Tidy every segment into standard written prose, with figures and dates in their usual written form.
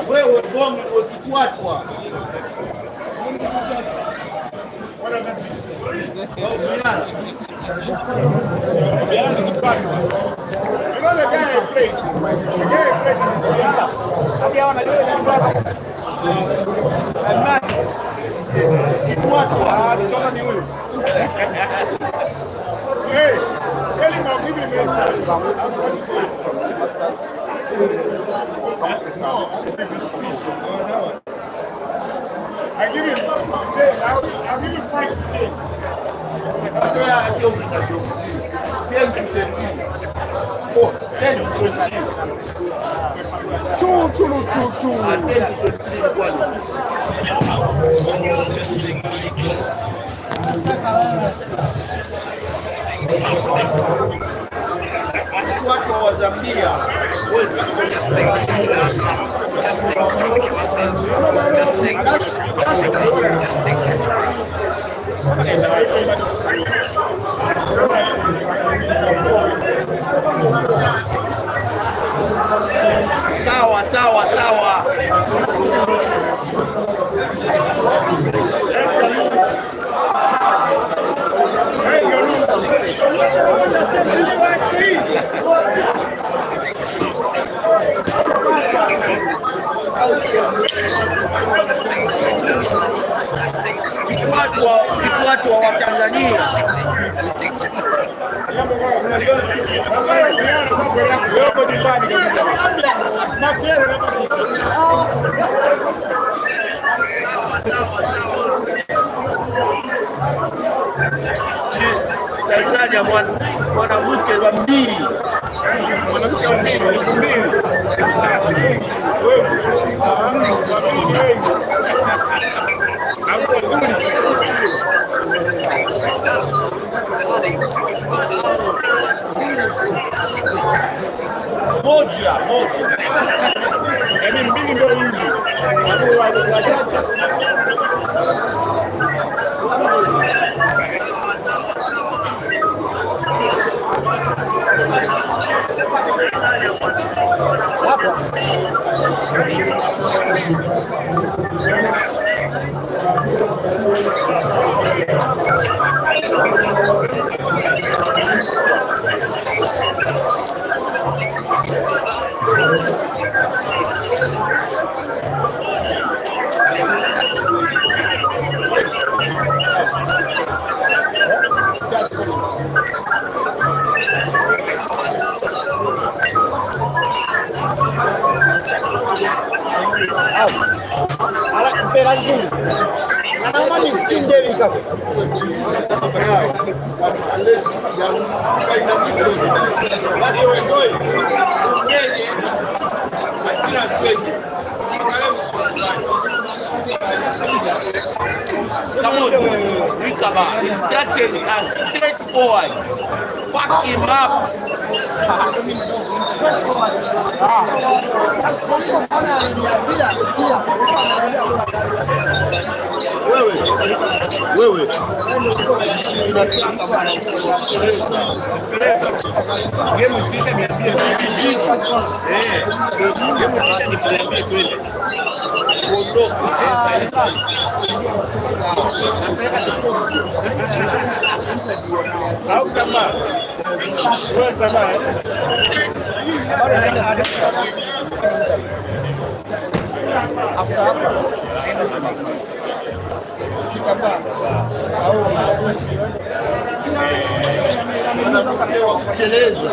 Wewe bonge ukifuatwa I give him I'll give you 5 today. Testing from CUEMASTERS. Testing Africa. Testing sawa sawa sawa. Watu wa Tanzania Kenya mwanamke wa mbili. Mwanamke wa mbili. Wewe. Moja. Yaani mbili ndio hivi. Come on, recover. His strategy is straightforward. Fuck him up. Wewe. Game kisha niambie hivi. Game kisha niambie kweli. Au kama wewe kama kuteleza.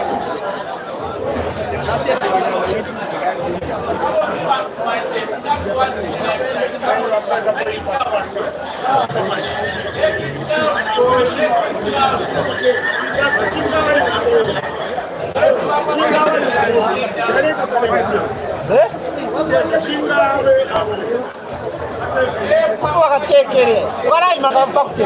Wakatekere warai makampakte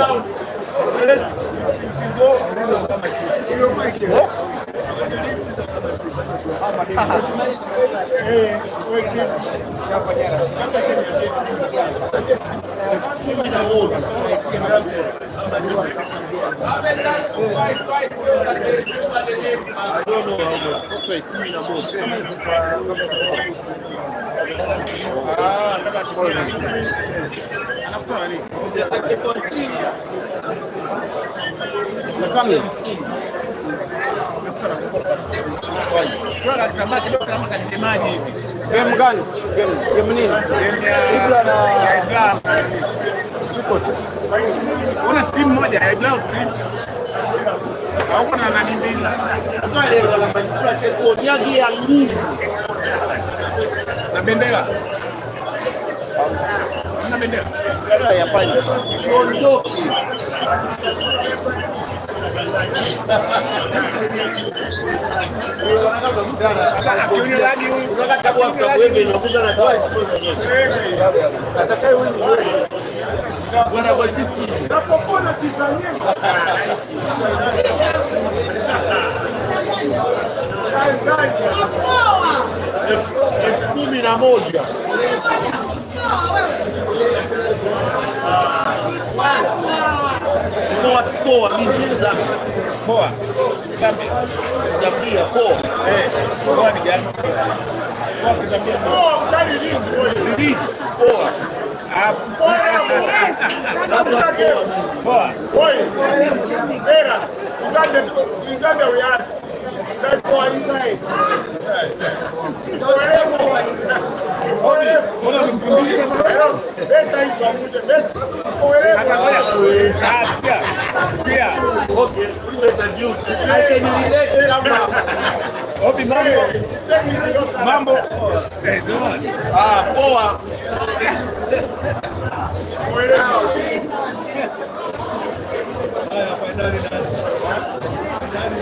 game gani? Game nini? Una stream moja ya blouse stream. Au kuna nani mbili? Leo la manipula sheto nyagi ya nguvu. Na bendera. Na bendera. Ya pale. Ondoki. Akiona lagi huyu. Unataka kwa wewe unakuja na toa. Atakaye wewe. Bwana kwa sisi. Napopona Tanzania. $11,000. Poa mimi zangu. Poa. Jambia poa. Poa ni gani? Poa kitambia. Poa mchani Release poa. Poa. Oi. Era. Inside we ask. That boy inside. Mambo. Poa.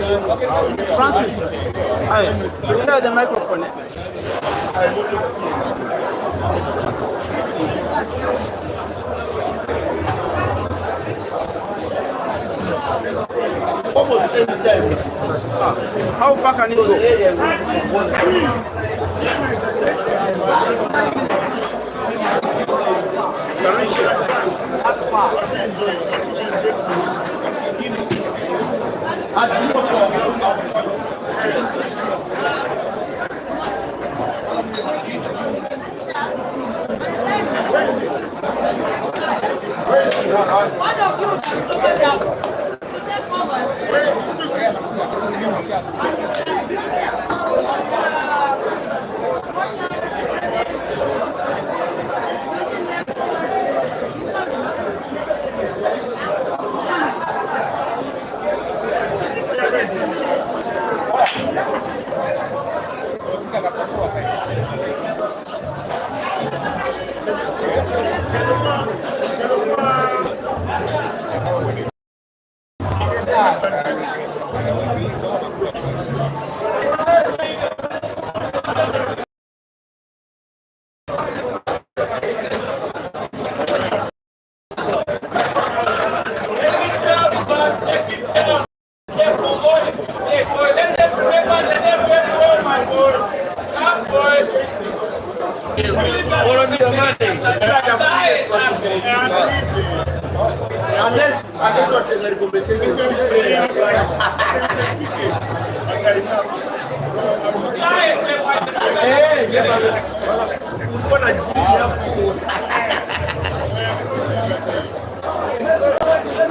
Francis, hi. You have the microphone. Almost any time. How far can it go?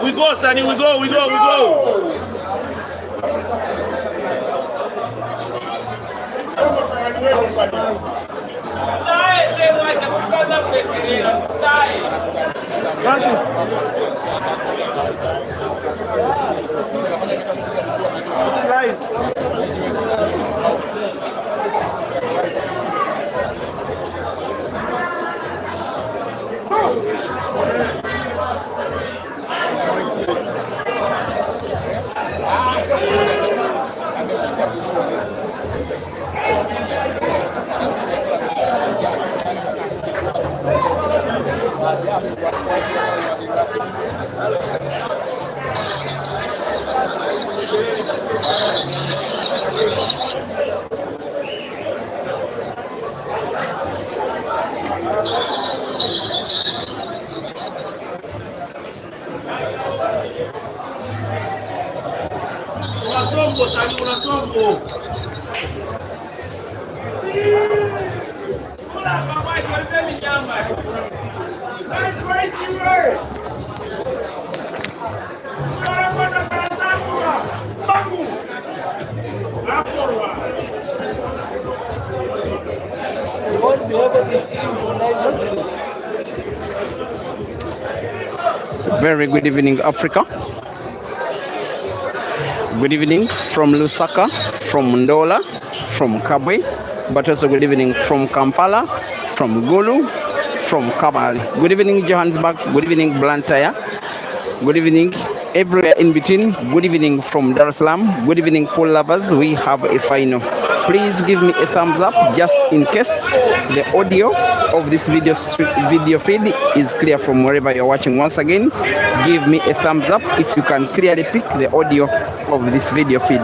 We go, Sonny, we go. Francis. Guys. Unasongo. Very good evening, Africa. Good evening from Lusaka, from Ndola, from Kabwe, but also good evening from Kampala, from Gulu, from Kabale. Good evening, Johannesburg. Good evening, Blantyre. Good evening, everywhere in between. Good evening from Dar es Salaam. Good evening, pool lovers. We have a final. Please give me a thumbs up just in case the audio of this video feed is clear from wherever you're watching. Once again, give me a thumbs up if you can clearly pick the audio of this video feed.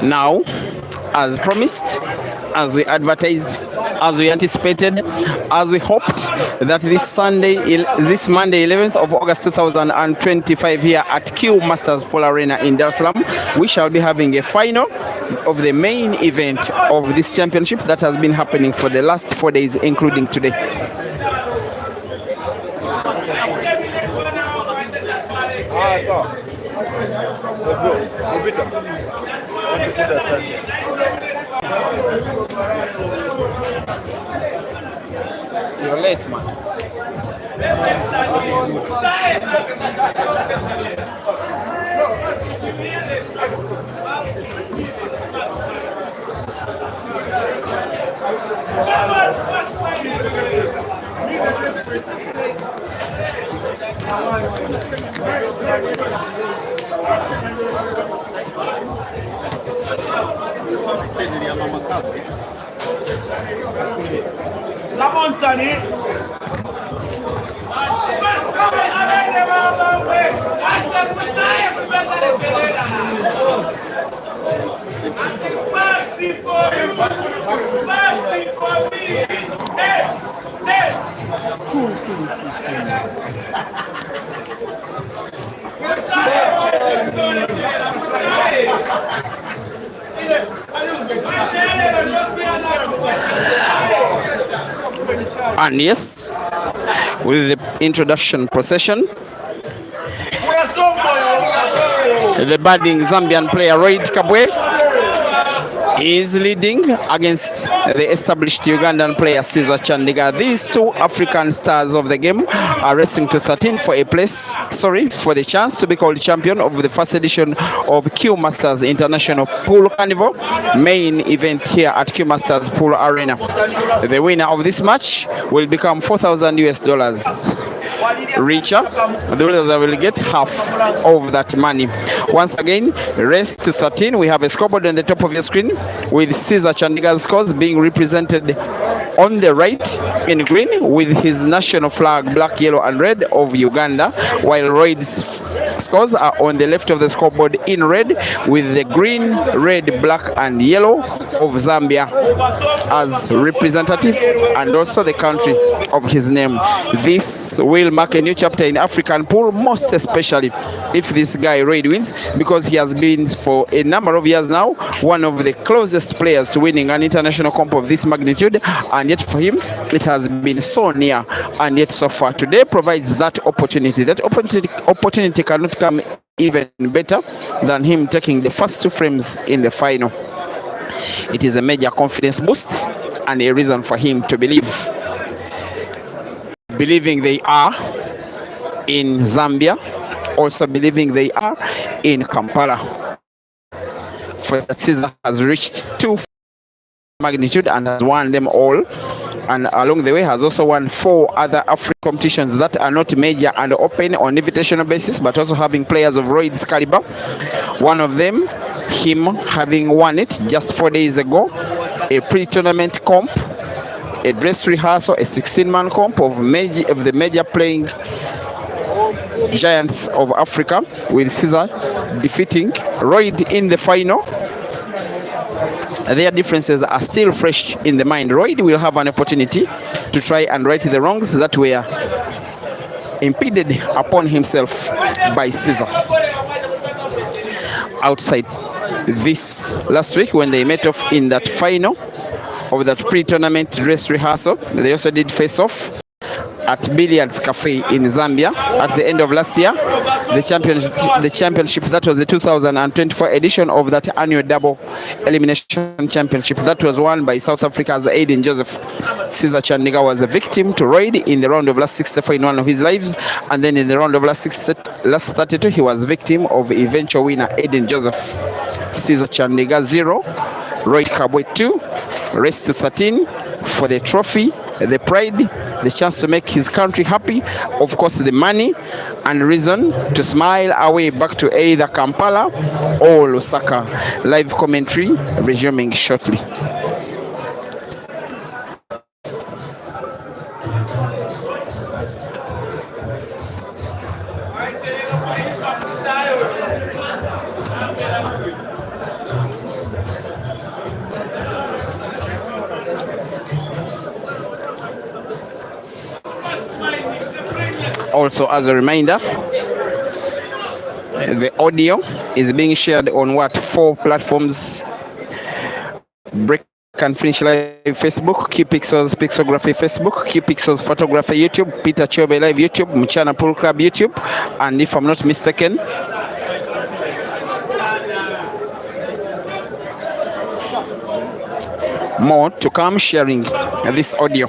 Now, as promised, as we advertised as we anticipated, as we hoped, that this Monday 11th of August 2025 here at CUEMASTERS Pool Arena in Dar es Salaam, we shall be having a final of the main event of this championship that has been happening for the last 4 days, including today. You're late, man. Come on, Sonny. And yes, with the introduction procession, the budding Zambian player Kabwe is leading against the established Ugandan player Cesar Chandiga. These two African stars of the game are racing to 13 for for the chance to be called champion of the first edition of CUEMASTERS International Pool Carnival main event here at CUEMASTERS Pool Arena. The winner of this match will become $4,000 richer. The losers will get half of that money. Once again, race to 13. We have a scoreboard on the top of your screen with Cesar Chandiga's scores being represented on the right in green with his national flag black, yellow and red of Uganda, while Royd's scores are on the left of the scoreboard in red with the green, red, black and yellow of Zambia as representative and also the country of his name. This will mark a new chapter in African pool, most especially if this guy Royd wins, because he has been for a number of years now one of the closest players to winning an international comp of this magnitude, and yet for him it has been so near, and yet so far today provides that opportunity. That opportunity cannot come even better than him taking the first two frames in the final. It is a major confidence boost and a reason for him to believing they are in Zambia, also believing they are in Kampala. For that, Cesar has reached 2 magnitude and has won them all, and along the way has also won 4 other African competitions that are not major and open on invitational basis, but also having players of Royd's caliber. One of them, him having won it just 4 days ago, a pre-tournament comp, a dress rehearsal, a 16-man comp of the major playing giants of Africa, with Cesar defeating Royd in the final. Their differences are still fresh in the mind. Royd will have an opportunity to try and right the wrongs that were impeded upon himself by Cesar outside this last week when they met off in that final of that pre-tournament dress rehearsal. They also did face off at Billiards Cafe in Zambia at the end of last year. The championship that was the 2024 edition of that annual double elimination championship that was won by South Africa's Aiden Joseph. Cesar Chandiga was a victim to Royd in the round of last 64 in one of his lives, and then in the round of last 32 he was victim of eventual winner Aiden Joseph. Cesar Chandiga 0, Royd Kabwe 2, race to 13 for the trophy, the pride, the chance to make his country happy, of course the money and reason to smile away back to either Kampala or Lusaka. Live commentary resuming shortly. Also, as a reminder, the audio is being shared on 4 platforms: Break and Finish Live Facebook, Q Pixels Pixography Facebook, Q Pixels Photography YouTube, Peter Chobe Live YouTube, Mchana Pool Club YouTube, and if I'm not mistaken, more to come sharing this audio.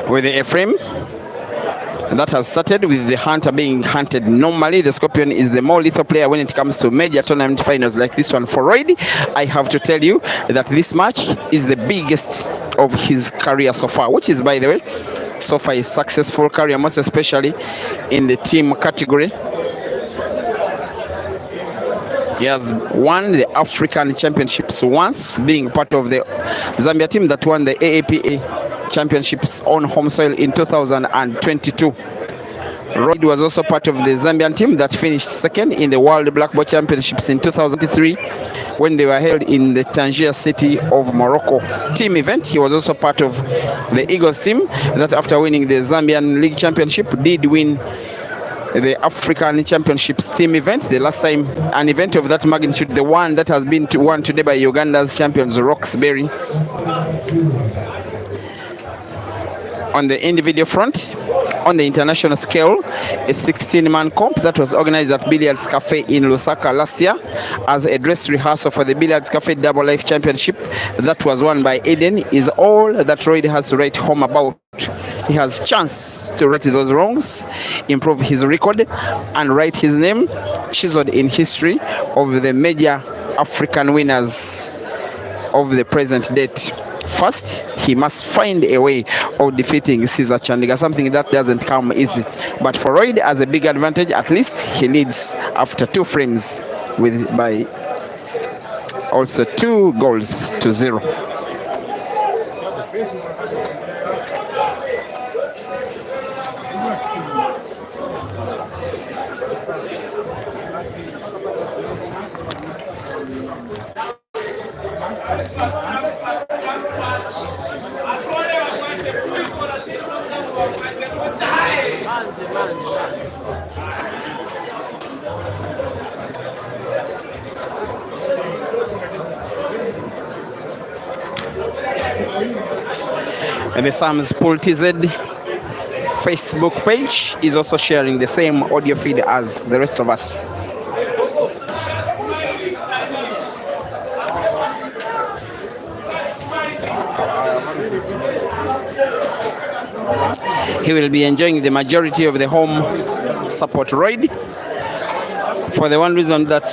With the frame that has started with the hunter being hunted. Normally the Scorpion is the more lethal player when it comes to major tournament finals like this one. For Royd, I have to tell you that this match is the biggest of his career so far, which is, by the way, so far a successful career, most especially in the team category. He has won the African Championships once, being part of the Zambia team that won the AAPA Championships on home soil in 2022. Royd was also part of the Zambian team that finished second in the World Black Ball Championships in 2003 when they were held in the Tangier city of Morocco. Team event, he was also part of the Eagles team that, after winning the Zambian League Championship, did win the African Championships team event, the last time an event of that magnitude, the one that has been won today by Uganda's champions Roxbury. On the individual front, on the international scale, a 16-man comp that was organized at Billiards Cafe in Lusaka last year as a dress rehearsal for the Billiards Cafe Double Life Championship that was won by Eden is all that Royd has to write home about. He has chance to right those wrongs, improve his record, and write his name chiseled in history of the major African winners of the present date. First, he must find a way of defeating Caesar Chandiga, something that doesn't come easy. But for Royd, as a big advantage, at least he leads after 2 frames by also 2 goals to 0. And the Sam's Pool TZ Facebook page is also sharing the same audio feed as the rest of us. He will be enjoying the majority of the home support Royd, for the one reason that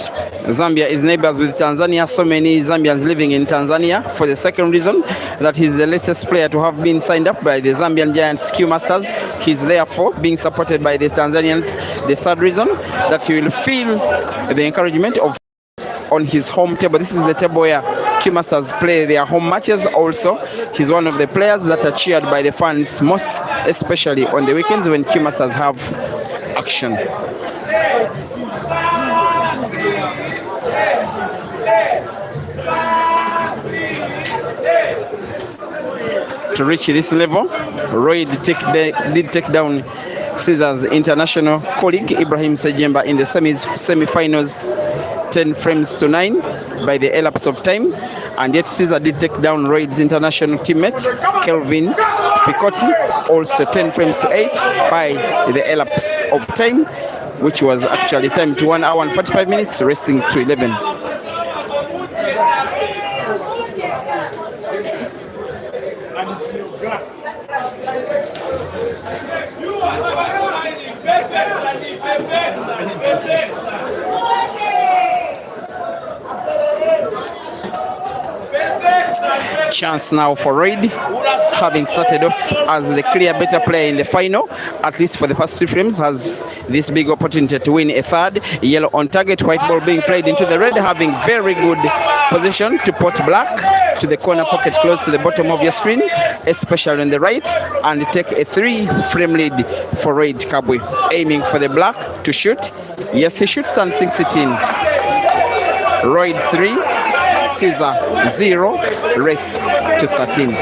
Zambia is neighbors with Tanzania, so many Zambians living in Tanzania. For the second reason, that he's the latest player to have been signed up by the Zambian Giants CUEMASTERS. He's therefore being supported by the Tanzanians. The third reason, that he will feel the encouragement of on his home table. This is the table where CUEMASTERS play their home matches. Also, he's one of the players that are cheered by the fans, most especially on the weekends when CUEMASTERS have action. To reach this level, Royd did take down Caesar's international colleague Ibrahim Sejemba in the semi-finals 10 frames to 9 by the elapse of time, and yet Caesar did take down Royd's international teammate Kelvin Fikoti also 10 frames to 8 by the elapse of time, which was actually timed to 1 hour and 45 minutes, resting to 11. Chance now for Royd, having started off as the clear better player in the final, at least for the first 3 frames, has this big opportunity to win a third. Yellow on target, white ball being played into the red, having very good position to pot black to the corner pocket close to the bottom of your screen, especially on the right, and take a 3-frame lead for Royd Kabwe, aiming for the black to shoot. Yes, he shoots and sinks it in. Royd 3, Caesar 0, race to 13.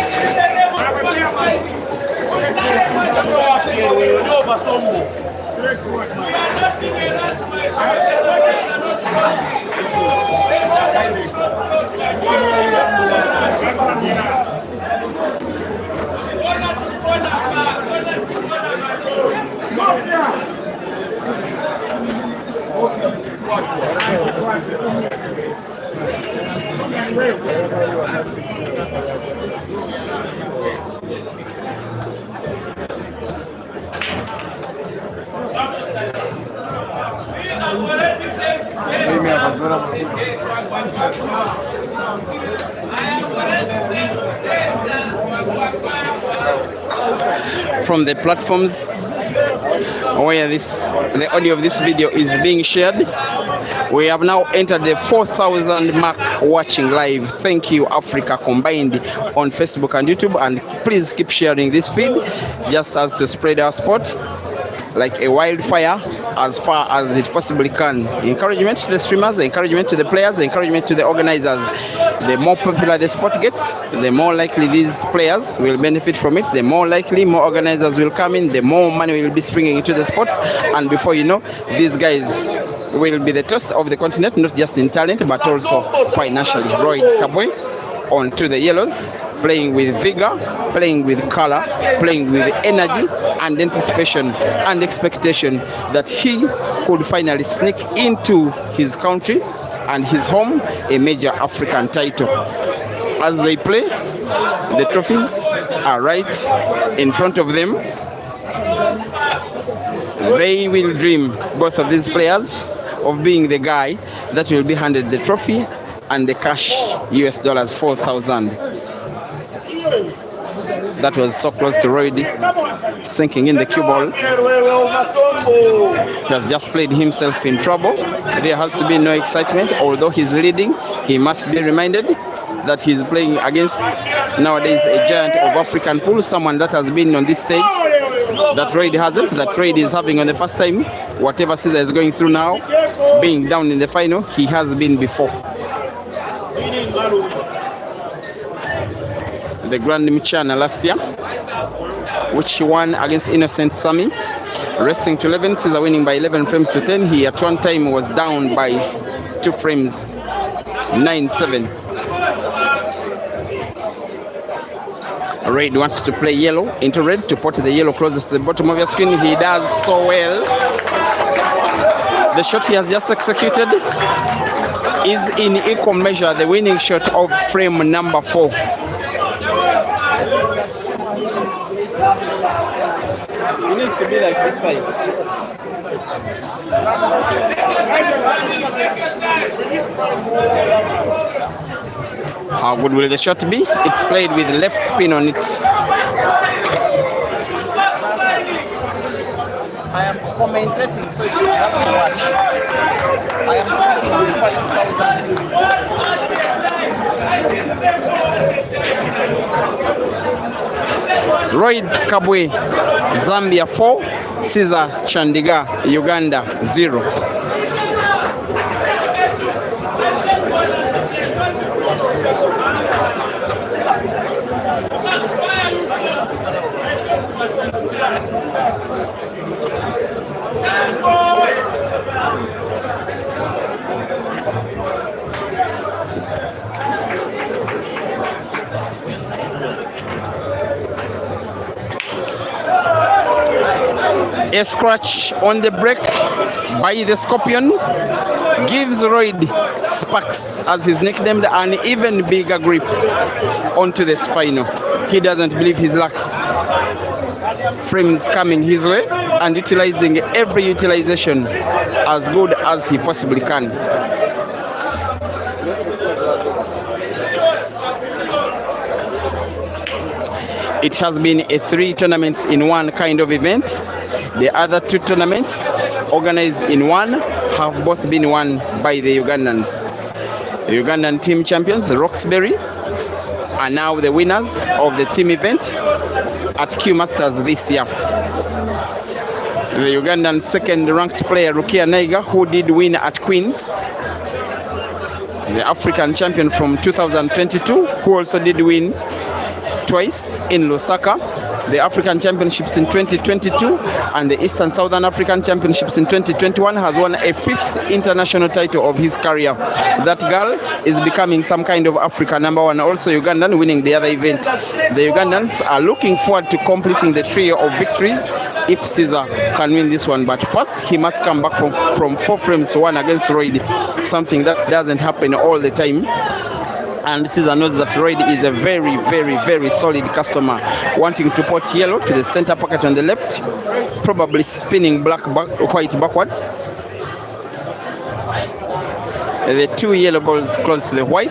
From the platforms where the audio of this video is being shared, we have now entered the 4,000 mark watching live. Thank you, Africa combined, on Facebook and YouTube, and please keep sharing this feed just as to spread our sport like a wildfire as far as it possibly can. Encouragement to the streamers, encouragement to the players, encouragement to the organizers. The more popular the sport gets, the more likely these players will benefit from it. The more likely more organizers will come in, the more money will be springing into the sports, and before you know, these guys will be the toast of the continent, not just in talent but also financially. Royd Kabwe onto the yellows, playing with vigor, playing with color, playing with energy and anticipation and expectation that he could finally sneak into his country and his home a major African title. As they play, the trophies are right in front of them. They will dream, both of these players, of being the guy that will be handed the trophy and the cash, US dollars 4,000. That was so close to Royd sinking in the cue ball. He has just played himself in trouble. There has to be no excitement. Although he's leading, he must be reminded that he's playing against nowadays a giant of African pool, someone that has been on this stage that Royd hasn't, that Royd is having on the first time. Whatever Caesar is going through now, being down in the final, he has been before. The Grand Michana last year, which he won against Innocent Sami, racing to 11, Caesar winning by 11 frames to 10. He at one time was down by 2 frames, 9-7. Red wants to play yellow into red to put the yellow closest to the bottom of your screen. He does so well. The shot he has just executed is in equal measure the winning shot of frame number 4. It needs to be like this side. How good will the shot be? It's played with left spin on it. I am commentating, so you have to watch. I am speaking with 5,000. Royd Kabwe, Zambia 4, Caesar Chandiga, Uganda 0. A scratch on the break by the Scorpion gives Royd Sparks, as he's nicknamed, an even bigger grip onto this final. He doesn't believe his luck. Frames coming his way and utilizing every utilization as good as he possibly can. It has been a 3 tournaments in one kind of event. The other 2 tournaments organized in one have both been won by the Ugandans. The Ugandan team champions, Roxbury, are now the winners of the team event at CUEMASTERS this year. The Ugandan second-ranked player, Rukia Naiga, who did win at Queens, the African champion from 2022, who also did win twice in Lusaka, the African Championships in 2022 and the Eastern Southern African Championships in 2021, has won a 5th international title of his career. That girl is becoming some kind of Africa #1. Also Ugandan, winning the other event. The Ugandans are looking forward to completing the trio of victories if Caesar can win this one. But first, he must come back from 4 frames to 1 against Royd, something that doesn't happen all the time. And Caesar knows that Royd is a very, very, very solid customer, wanting to put yellow to the center pocket on the left, probably spinning white backwards. The 2 yellow balls close to the white.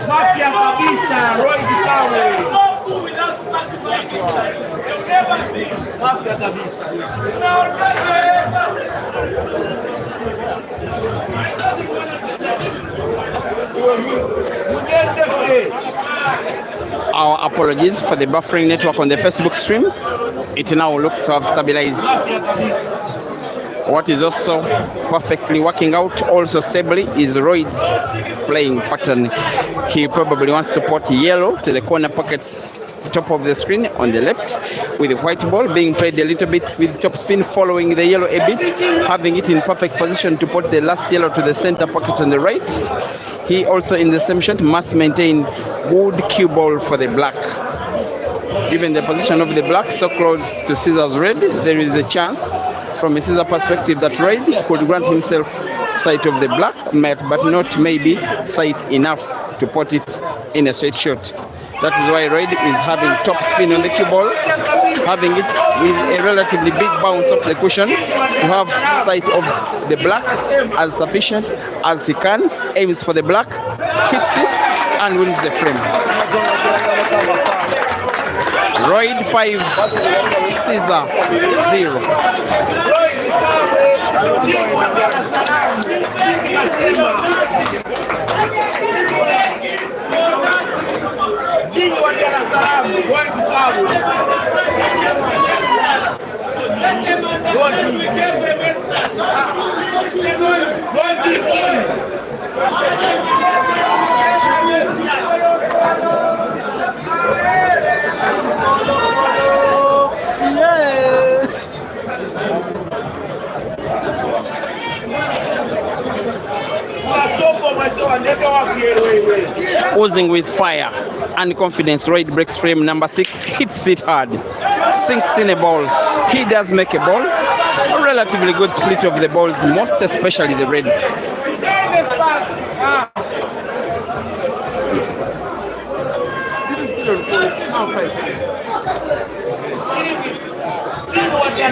Mafia kabisa, Royd Kabwe. Mafia kabisa. Our apologies for the buffering network on the Facebook stream. It now looks to have stabilized. What is also perfectly working out, also stably, is Royd's playing pattern. He probably wants to put yellow to the corner pockets, top of the screen on the left, with the white ball being played a little bit with top spin, following the yellow a bit, having it in perfect position to put the last yellow to the center pocket on the right. He also, in the same shot, must maintain good cue ball for the black. Given the position of the black so close to Caesar's red, there is a chance from a Caesar perspective that Royd could grant himself sight of the black, but not maybe sight enough to put it in a straight shot. That is why Royd is having top spin on the cue ball, having it with a relatively big bounce off the cushion to have sight of the black as sufficient as he can, aims for the black, hits it, and wins the frame. Royd 5, Caesar 0. Oozing with fire and confidence, Royd breaks frame number 6, hits it hard, sinks in a ball. He does make a ball. A relatively good split of the balls, most especially the reds.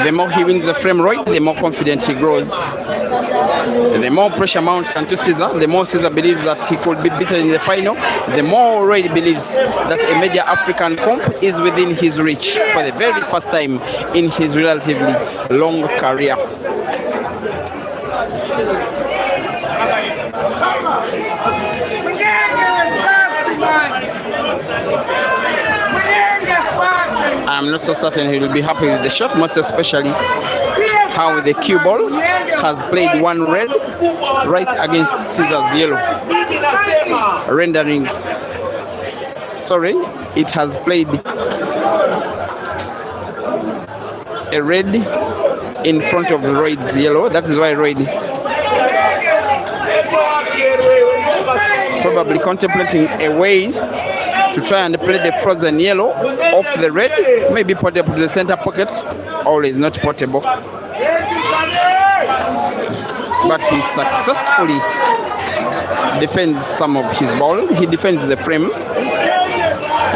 The more he wins the frame, Royd, the more confident he grows. The more pressure mounts onto Caesar, the more Caesar believes that he could be beaten in the final, the more Royd believes that a major African comp is within his reach for the very first time in his relatively long career. I'm not so certain he will be happy with the shot, most especially how the cue ball has played one red right against Caesar's yellow, rendering, sorry, it has played a red in front of Royd's yellow. That is why Royd probably contemplating a way to try and play the frozen yellow off the red, maybe portable to the center pocket, always not portable. But he successfully defends some of his ball. He defends the frame.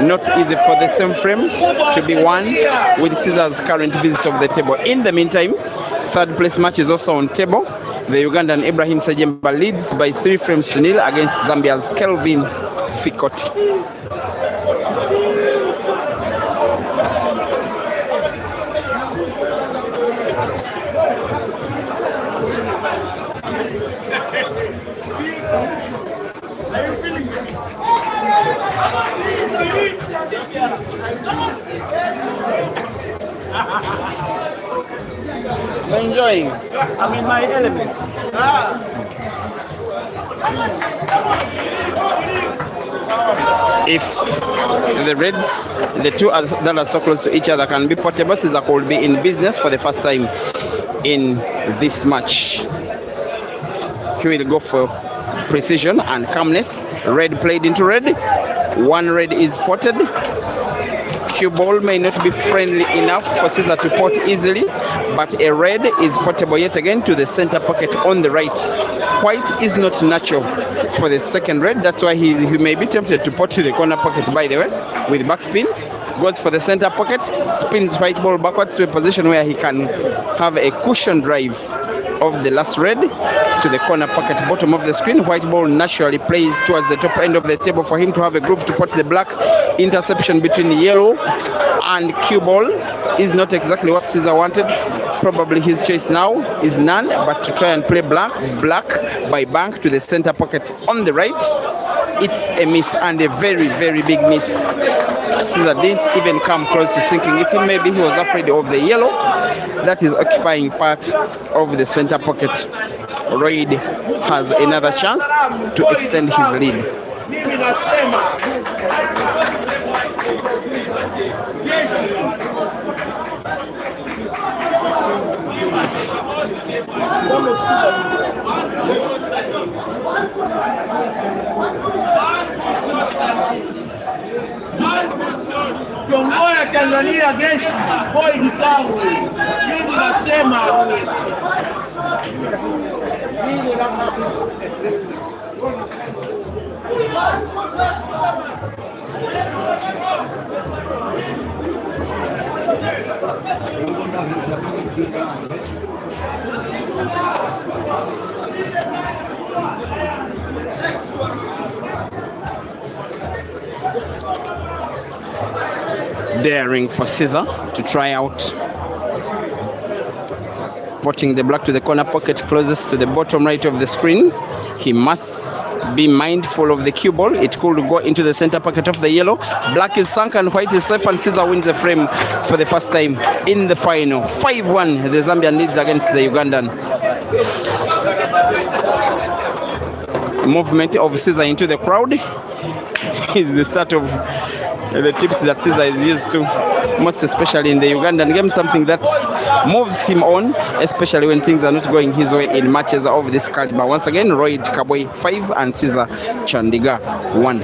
Not easy for the same frame to be won with Caesar's current visit of the table. In the meantime, third place match is also on table. The Ugandan Ibrahim Sajemba leads by 3 frames to nil against Zambia's Kelvin Fikoti. You're enjoying? I'm in my element. If the Reds, the two that are so close to each other, can be portable, Caesar could be in business for the first time in this match. He will go for precision and calmness. Red played into red. 1 red is potted. Cue ball may not be friendly enough for Caesar to pot easily, but a red is portable yet again to the center pocket on the right. White is not natural for the second red. That's why he may be tempted to pot to the corner pocket, by the way, with backspin. Goes for the center pocket, spins white ball backwards to a position where he can have a cushion drive of the last red to the corner pocket bottom of the screen. White ball naturally plays towards the top end of the table for him to have a groove to pot the black. Interception between yellow and cue ball is not exactly what Caesar wanted. Probably his choice now is none, but to try and play black by bank to the center pocket on the right. It's a miss, and a very, very big miss. Caesar didn't even come close to sinking it in. Maybe he was afraid of the yellow that is occupying part of the center pocket. Reid has another chance to extend his lead. Kiongozi Tanzania jeshi boy Kabwe. Mimi nasema hili Daring for Caesar to try out potting the black to the corner pocket closest to the bottom right of the screen. He must be mindful of the cue ball. It could go into the center pocket of the yellow. Black is sunk and white is safe, and Caesar wins the frame for the first time in the final. 5-1 the Zambian leads against the Ugandan. Movement of Caesar into the crowd is the start of the tips that Caesar is used to, most especially in the Ugandan game, something that moves him on, especially when things are not going his way in matches of this caliber. Once again, Reid Kabwe 5 and Caesar Chandiga 1.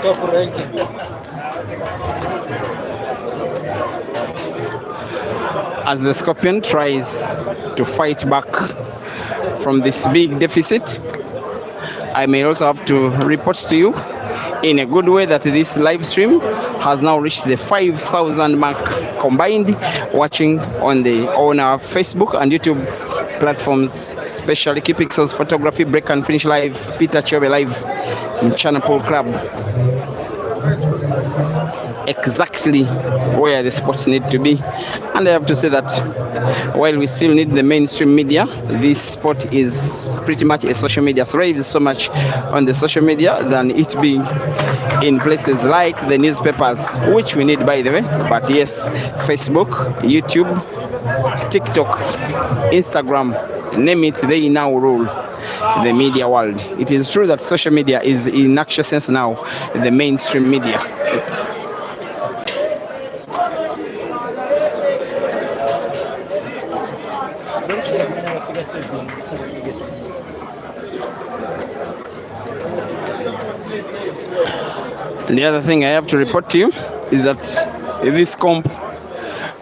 Top ranking. As the Scorpion tries to fight back from this big deficit, I may also have to report to you in a good way that this live stream has now reached the 5,000 mark combined watching on our Facebook and YouTube platforms, especially Key Pixels Photography, Break and Finish Live, Peter Chobe Live, Mchana Pool Club. Exactly where the sports need to be. And I have to say that while we still need the mainstream media, this sport is pretty much a social media, thrives so much on the social media than it being in places like the newspapers, which we need, by the way. But yes, Facebook, YouTube, TikTok, Instagram, name it, they now rule the media world. It is true that social media is in actual sense now the mainstream media. The other thing I have to report to you is that this comp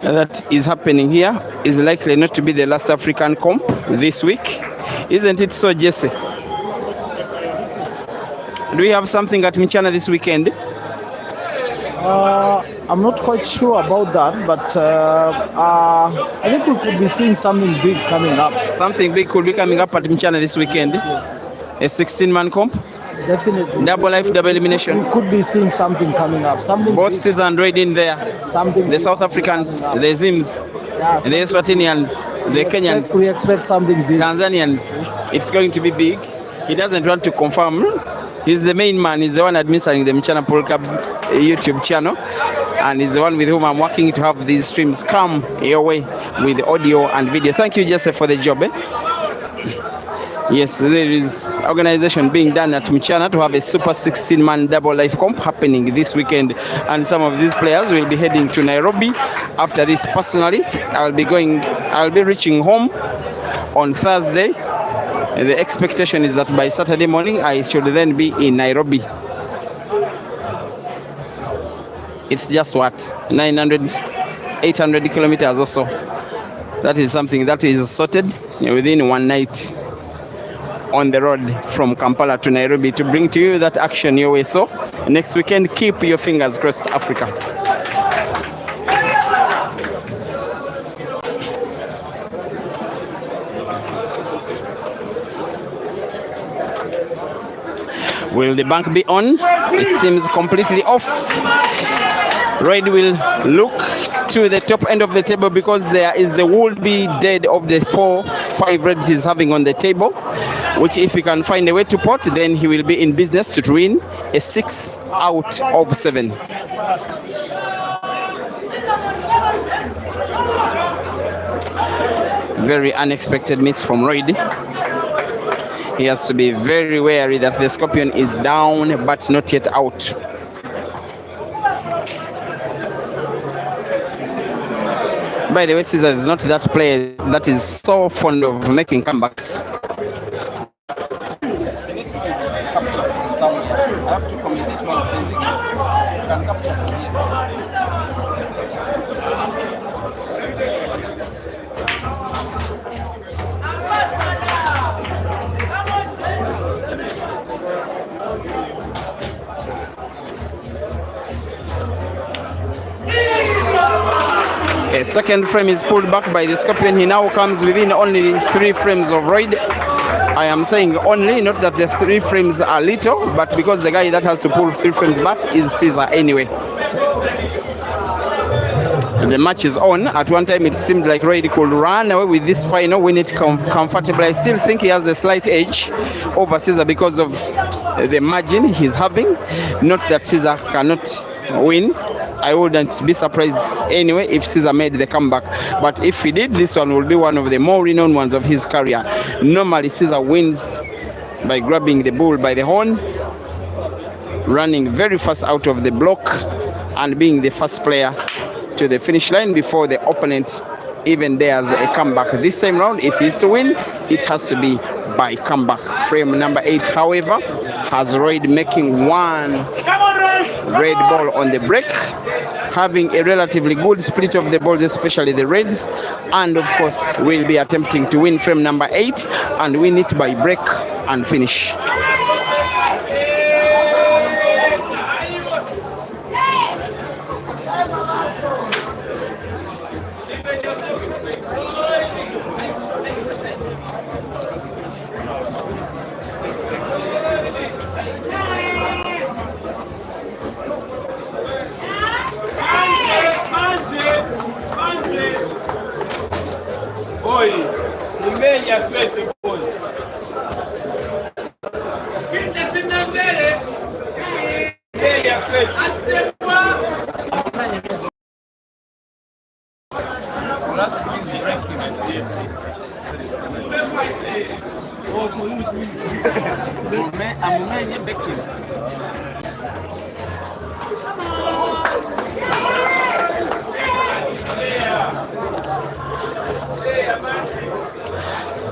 that is happening here is likely not to be the last African comp this week. Isn't it so, Jesse? Do we have something at Mchana this weekend? I'm not quite sure about that, but I think we could be seeing something big coming up. Something big could be coming up at Mchana this weekend. Yes. A 16-man comp? Definitely. Double life, double elimination. We could be seeing something coming up. Something Both big, Caesar and Raid in there. something The big South Africans, coming up. the Zims, Yeah, the Eswatinians, the Kenyans, we expect something big. Tanzanians. It's going to be big. He doesn't want to confirm. He's the main man. He's the one administering the Mchana Pool Club YouTube channel. And he's the one with whom I'm working to have these streams come your way with audio and video. Thank you, Jesse, for the job. Yes, there is organization being done at Mchana to have a Super 16-man double life comp happening this weekend, and some of these players will be heading to Nairobi. After this, personally, I'll be reaching home on Thursday. The expectation is that by Saturday morning, I should then be in Nairobi. It's just what, 900, 800 kilometers or so. That is something that is sorted within one night on the road from Kampala to Nairobi to bring to you that action your way. So next weekend, keep your fingers crossed, Africa. Will the bank be on? It seems completely off. Red will look to the top end of the table because there is the would-be dead of the 4-5 reds he's having on the table, which if he can find a way to pot, then he will be in business to win a 6 out of 7. Very unexpected miss from Red. He has to be very wary that the Scorpion is down but not yet out. By the way, Caesar is not that player that is so fond of making comebacks. A second frame is pulled back by the Scorpion. He now comes within only 3 frames of Royd. I am saying only, not that the 3 frames are little, but because the guy that has to pull 3 frames back is Caesar anyway. The match is on. At one time it seemed like Royd could run away with this final, win it comfortably. I still think he has a slight edge over Caesar because of the margin he's having. Not that Caesar cannot win. I wouldn't be surprised anyway if Caesar made the comeback. But if he did, this one will be one of the more renowned ones of his career. Normally Caesar wins by grabbing the bull by the horn, running very fast out of the block, and being the first player to the finish line before the opponent even dares a comeback. This time round, if he's to win, it has to be by comeback. Frame number 8, however, has Royd making one red ball on the break, having a relatively good split of the balls, especially the reds, and of course will be attempting to win frame number 8 and win it by break and finish.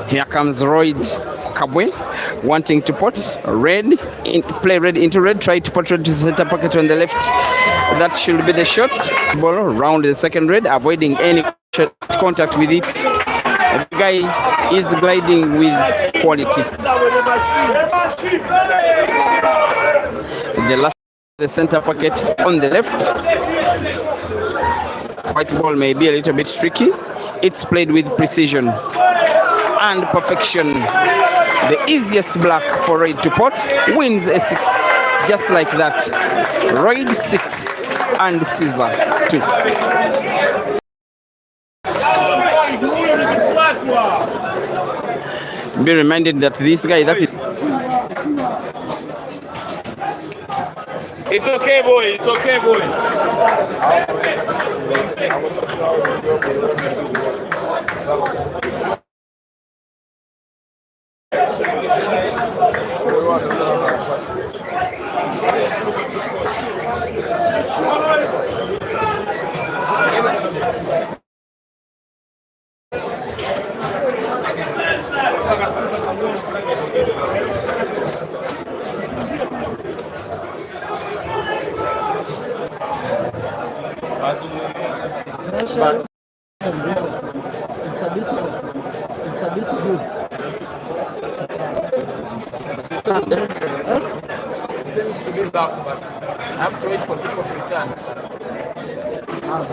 Here comes Royd Kabwe, wanting to put red, play red into red, try to put red to the center pocket on the left. That should be the shot. Ball round the second red, avoiding any contact with it. The guy is gliding with quality. The last, the center pocket on the left. White ball may be a little bit tricky. It's played with precision and perfection. The easiest black for Royd to pot wins a 6, just like that. Royd 6 and Caesar 2. Be reminded that this guy, that is. It's okay, boy. It's okay, boy. But it's a bit good. Yes? Seems to be back, but I have to wait for people to return.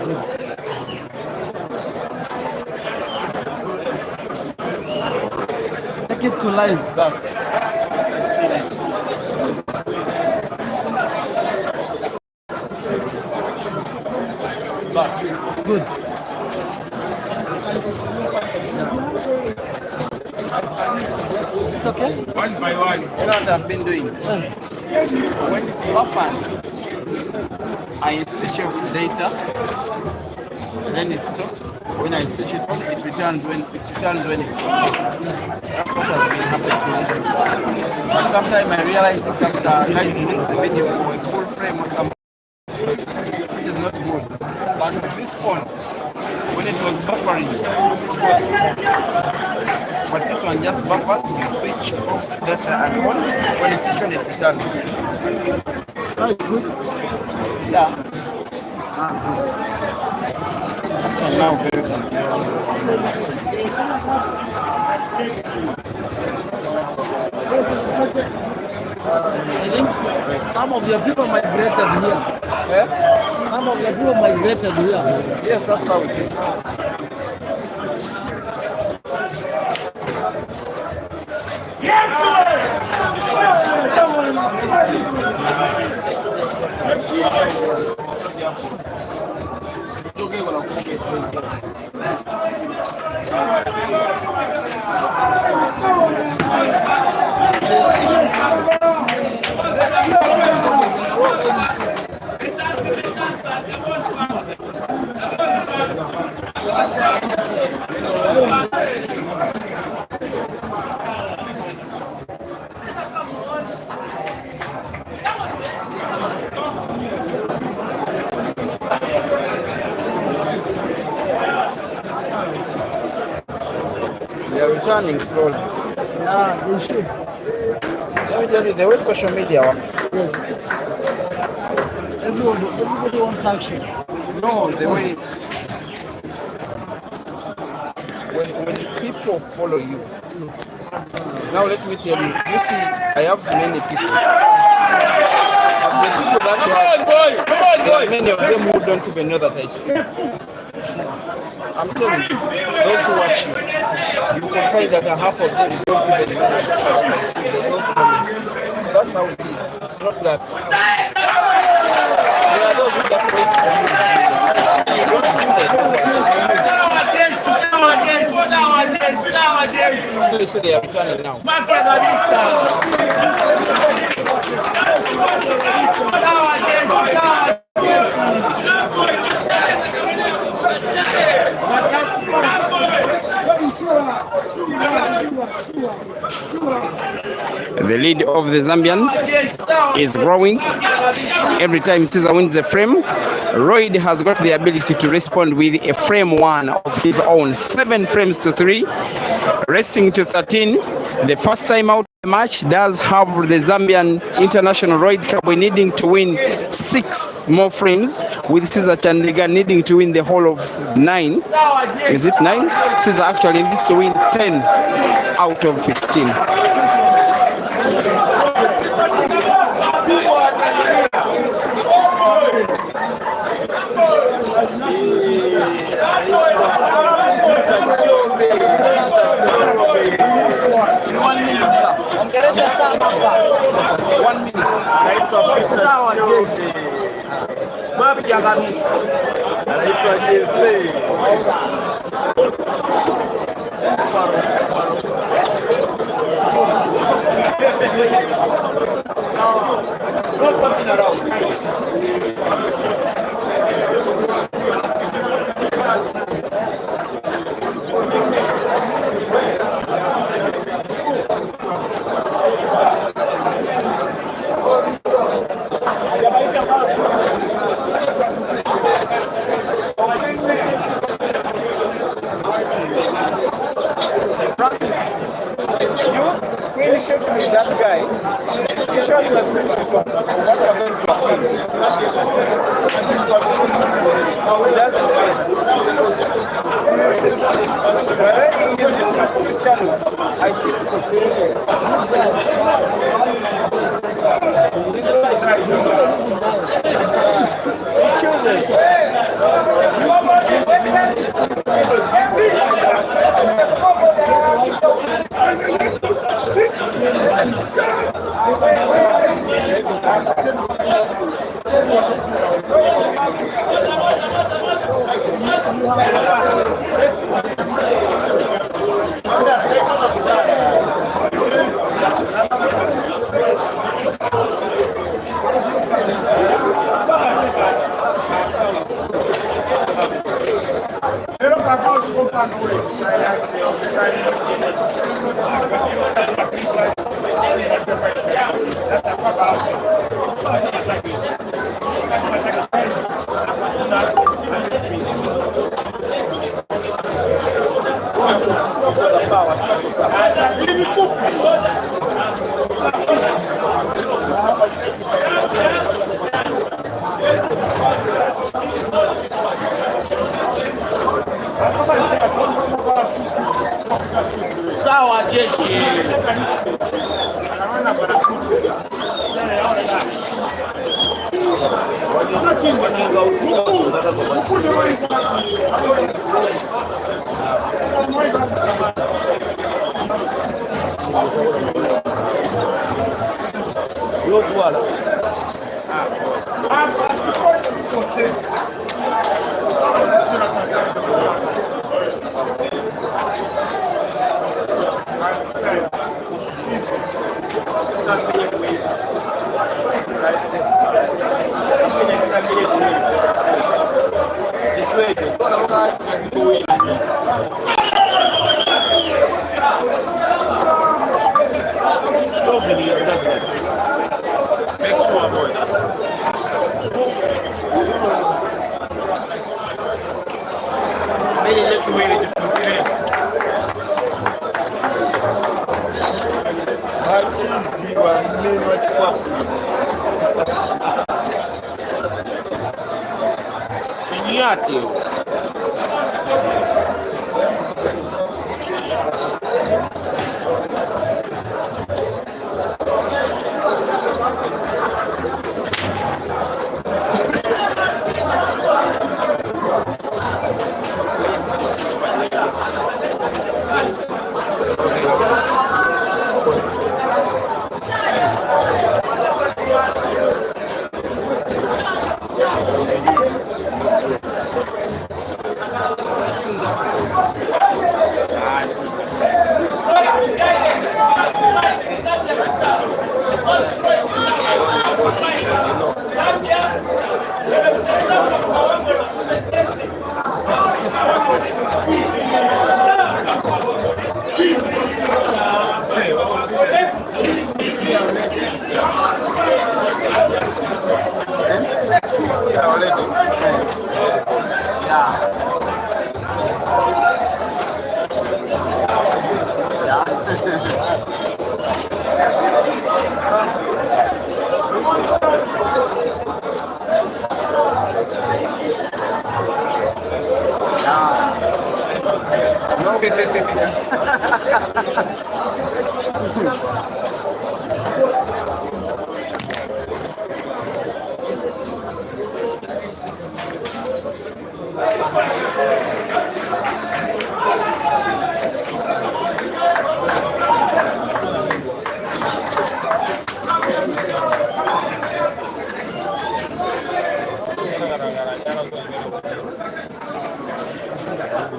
Good. Take it to lines back. It's good. Is it okay? One by one. You know what I've been doing? When it's buffers, I switch off data, and then it stops. When I switch it on, it returns when it's on. That's what has been happening. But sometimes I realize that guys miss the video for a full frame or something, which is not good. But with this phone, when it was buffering, it was but this one just buffers, you switch off data and on. When you switch on, it returns. Oh, it's good. Yeah. Actually, now very good. I think some of your people migrated here. Yeah? Some of your people migrated here. Yes, that's how it is. They are returning slowly. Yeah, they should. Let me tell you, the way social media works. Yes. Everybody wants action. No, the way when people follow you. Yes. Now let me tell you, you see, I have many people. As the people that you have, there are many of them who don't even know that I speak. I'm telling you, those who watch you, you can find that half of them don't even know that I speak. They don't know me. So that's how it is. It's not that. There are those who just wait for you. You don't see them. So they are returning now. The lead of the Zambian is growing. Every time Caesar wins the frame, Royd has got the ability to respond with a frame one of his own. 7 frames to 3, racing to 13. The first time out of the match does have the Zambian international Royd Kabwe needing to win 6 more frames, with Caesar Chandiga needing to win the whole of 9. Is it 9? Caesar actually needs to win 10 out of 15. Screenshot with that guy. You show him a screenshot of what you're going to accomplish. He doesn't care. But then he uses 2 channels. I speak to he chooses. Sawa jeshi. Make sure, boy. Maybe let you wait a few minutes. Inyati.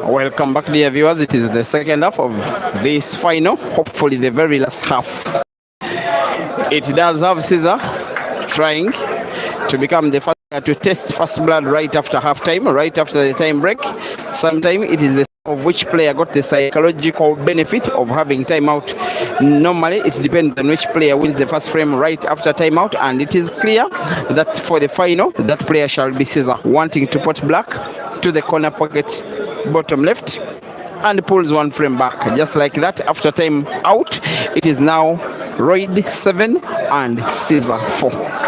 Welcome back, dear viewers. It is the second half of this final, hopefully the very last half. It does have Caesar trying to become the first to test first blood right after halftime, right after the time break. Sometimes it is the of which player got the psychological benefit of having timeout. Normally it depends on which player wins the first frame right after timeout, and it is clear that for the final that player shall be Caesar, wanting to put black to the corner pocket bottom left and pulls one frame back. Just like that, after time out, it is now Royd 7 and Caesar 4.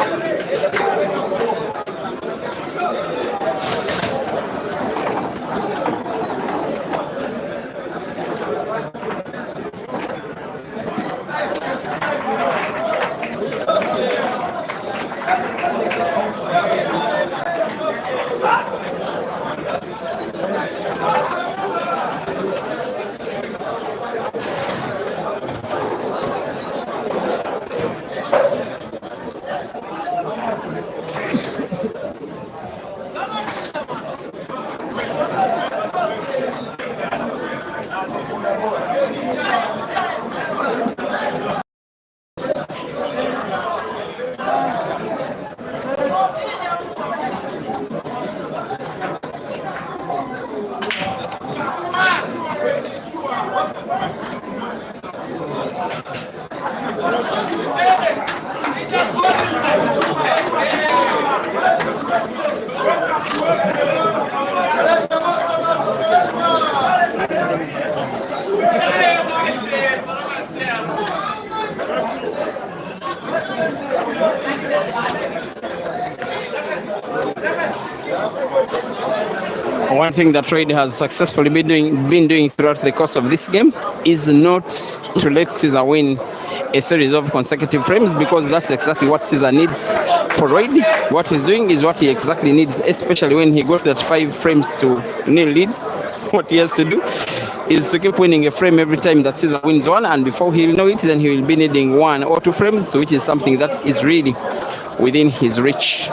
One thing that Royd has successfully been doing throughout the course of this game is not to let Caesar win a series of consecutive frames, because that's exactly what Caesar needs for Royd. What he's doing is what he exactly needs, especially when he got that 5 frames to nil lead. What he has to do is to keep winning a frame every time that Caesar wins one, and before he will know it, then he will be needing 1 or 2 frames, which is something that is really within his reach.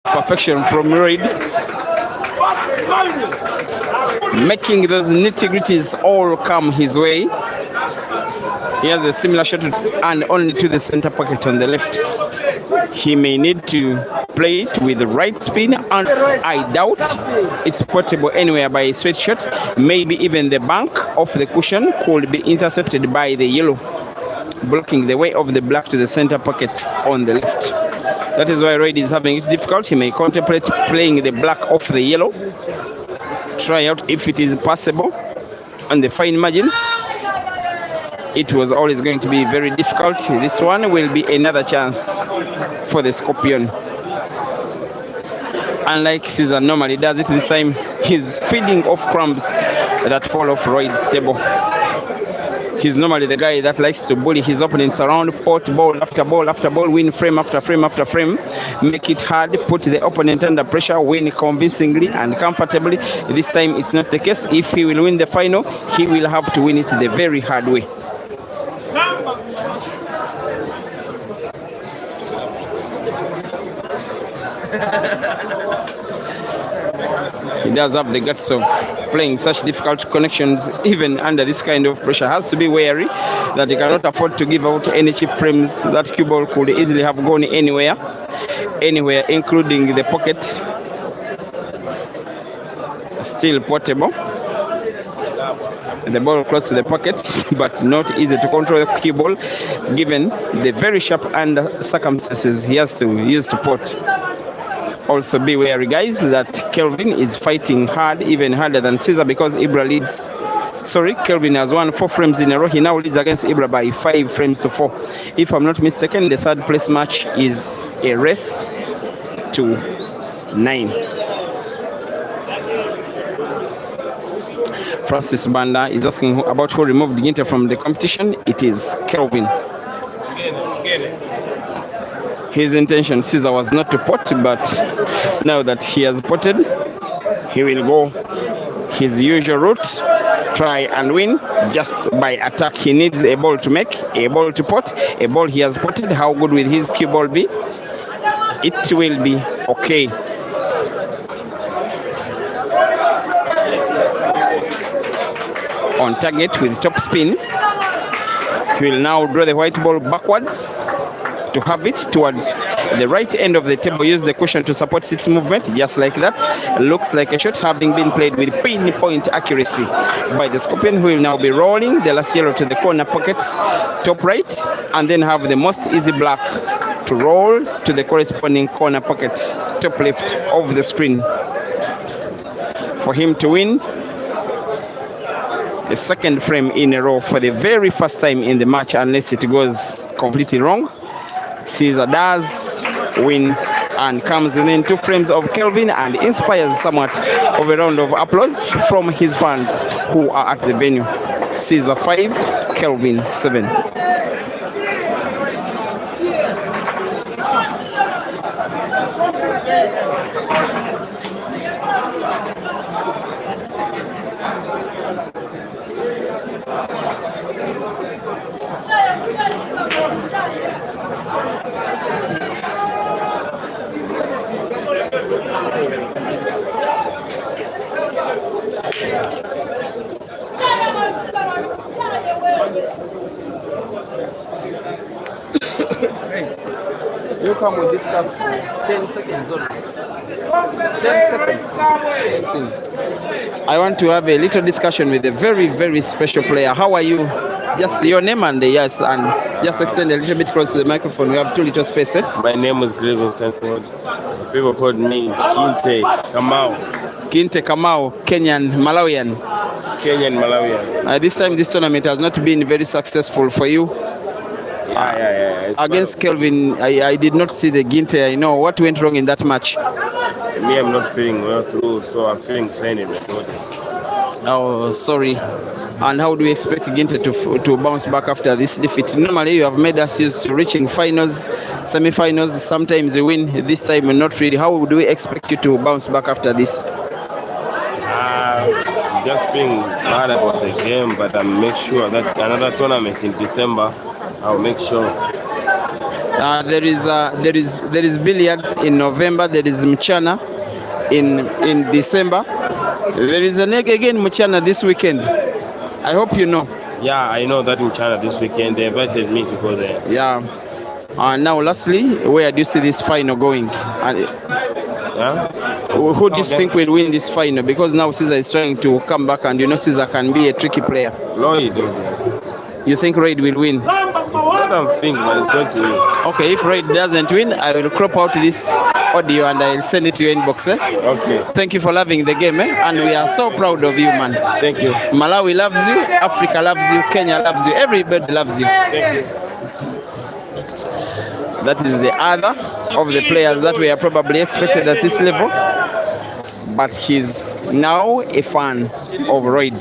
Perfection from Royd, making those nitty-gritties all come his way. He has a similar shot and only to the center pocket on the left. He may need to play it with the right spin, and I doubt it's portable anywhere by a straight shot. Maybe even the bank of the cushion could be intercepted by the yellow, blocking the way of the black to the center pocket on the left. That is why Royd is having it difficult. He may contemplate playing the black off the yellow, try out if it is possible on the fine margins. It was always going to be very difficult. This one will be another chance for the Scorpion. Unlike Caesar normally does it, this time he's feeding off crumbs that fall off Royd's table. He's normally the guy that likes to bully his opponents around, pot ball after ball after ball, win frame after frame after frame, make it hard, put the opponent under pressure, win convincingly and comfortably. This time it's not the case. If he will win the final, he will have to win it the very hard way. He does have the guts of playing such difficult connections even under this kind of pressure has to be wary that he cannot afford to give out any cheap frames. That cue ball could easily have gone anywhere, including the pocket. Still portable. The ball close to the pocket, but not easy to control the cue ball given the very sharp under circumstances he has to use support. Also be wary, guys, that Kelvin is fighting hard, even harder than Caesar, because Ibra leads. Sorry, Kelvin has won 4 frames in a row. He now leads against Ibra by 5 frames to 4. If I'm not mistaken, the third place match is a race to 9. Francis Banda is asking about who removed Ginte from the competition. It is Kelvin. His intention, Caesar, was not to pot, but now that he has potted, he will go his usual route, try and win just by attack. He needs a ball to make, a ball to pot, a ball he has potted. How good will his cue ball be? It will be okay. On target with top spin. He will now draw the white ball backwards to have it towards the right end of the table. Use the cushion to support its movement, just like that. Looks like a shot having been played with pinpoint accuracy by the Scorpion, who will now be rolling the last yellow to the corner pocket, top right, and then have the most easy black to roll to the corresponding corner pocket, top left of the screen. For him to win a second frame in a row for the very first time in the match, unless it goes completely wrong. Caesar does win and comes within 2 frames of Kelvin and inspires somewhat of a round of applause from his fans who are at the venue. Caesar 5, Kelvin 7. You come and discuss for 10 seconds only. 10 seconds. I want to have a little discussion with a very, very special player. How are you? Just your name and yes, and just extend a little bit close to the microphone. We have too little space. My name is Greg Stanford. People called me Kinte Kamau. Kinte Kamau, Kenyan, Malawian. Kenyan, Malawian. This time, this tournament has not been very successful for you. Yeah. Against Kelvin, I did not see the Ginte. I know what went wrong in that match. Me, I'm not feeling well through, so I'm feeling pain in my body. Oh, sorry. And how do we expect Ginte to bounce back after this defeat? Normally, you have made us used to reaching finals, semi-finals. Sometimes you win. This time, not really. How do we expect you to bounce back after this? I'm just being mad about the game, but I'll make sure that another tournament in December, I'll make sure. There is billiards in November. There is Mchana in December. There is an egg again Mchana this weekend. I hope you know. Yeah, I know that in China this weekend. They invited me to go there. Yeah. Now, lastly, where do you see this final going? Who do you think will win this final? Because now Caesar is trying to come back, and you know Caesar can be a tricky player. Lloyd, yes. You think Raid will win? What I'm thinking, but it's going to win. Okay, if Raid doesn't win, I will crop out this audio and I'll send it to your inbox. Okay. Thank you for loving the game, and we are so proud of you, man. Thank you. Malawi loves you, Africa loves you, Kenya loves you, everybody loves you. Thank you. That is the other of the players that we are probably expected at this level, but he's now a fan of Raid.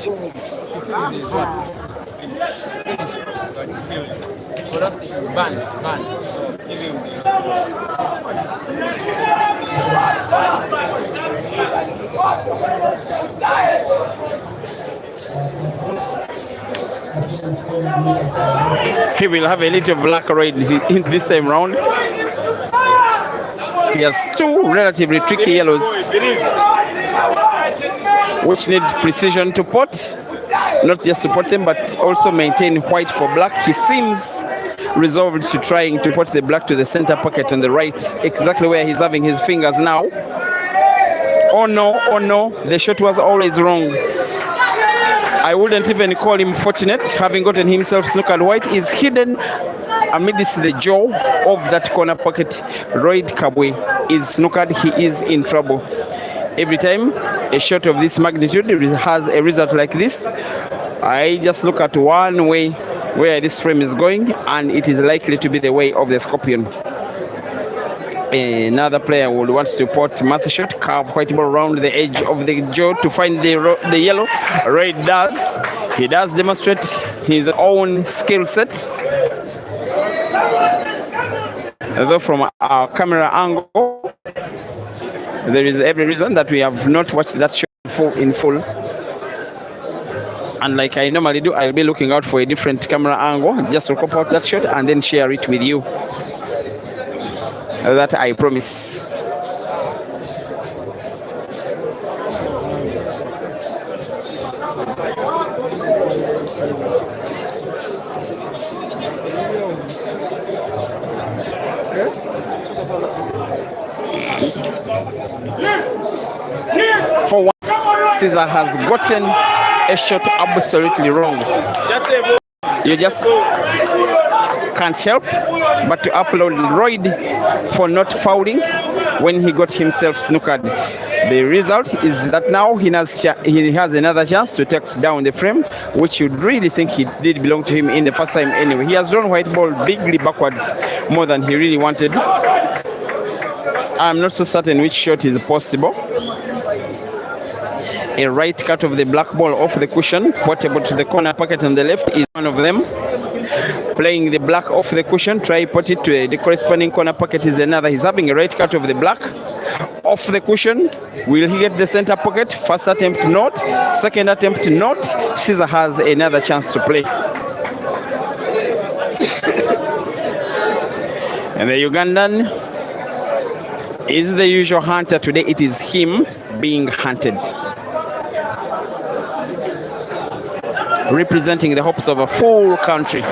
He will have a little black Raid in this same round. He has 2 relatively tricky yellows. which need precision to pot, not just to pot them, but also maintain white for black. He seems resolved to trying to put the black to the center pocket on the right, exactly where he's having his fingers now. Oh no, the shot was always wrong. I wouldn't even call him fortunate, having gotten himself snookered. White is hidden amidst the jaw of that corner pocket. Royd Kabwe is snookered, he is in trouble. Every time a shot of this magnitude has a result like this, I just look at one way where this frame is going, and it is likely to be the way of the scorpion. Another player would want to pot master shot, carve white ball around the edge of the jaw to find the yellow. Red does. He does demonstrate his own skill set. Although from our camera angle, there is every reason that we have not watched that shot in full. And like I normally do, I'll be looking out for a different camera angle just to cop out that shot and then share it with you. That I promise. For once, Caesar has gotten a shot absolutely wrong. You just can't help but to upload Royd for not fouling when he got himself snookered. The result is that now he has another chance to take down the frame, which you'd really think he did belong to him in the first time anyway. He has drawn white ball bigly backwards more than he really wanted. I'm not so certain which shot is possible. A right cut of the black ball off the cushion, portable to the corner pocket on the left is one of them. Playing the black off the cushion, try put it to the corresponding corner pocket is another. He's having a right cut of the black off the cushion. Will he get the center pocket? First attempt not, second attempt not. Caesar has another chance to play. And the Ugandan is the usual hunter today. It is him being hunted, representing the hopes of a full country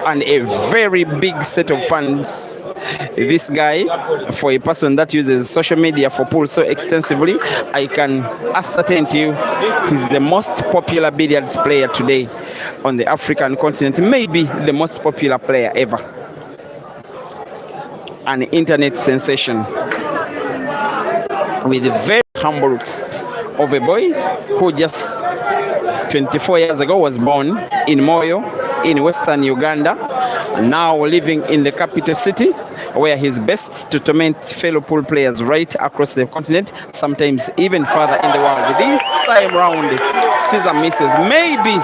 and a very big set of fans. This guy, for a person that uses social media for pool so extensively, I can ascertain to you he's the most popular billiards player today on the African continent, maybe the most popular player ever. An internet sensation with very humble roots of a boy who just 24 years ago was born in Moyo in western Uganda, now living in the capital city where he's best to torment fellow pool players right across the continent, sometimes even further in the world. This time round, Caesar misses. Maybe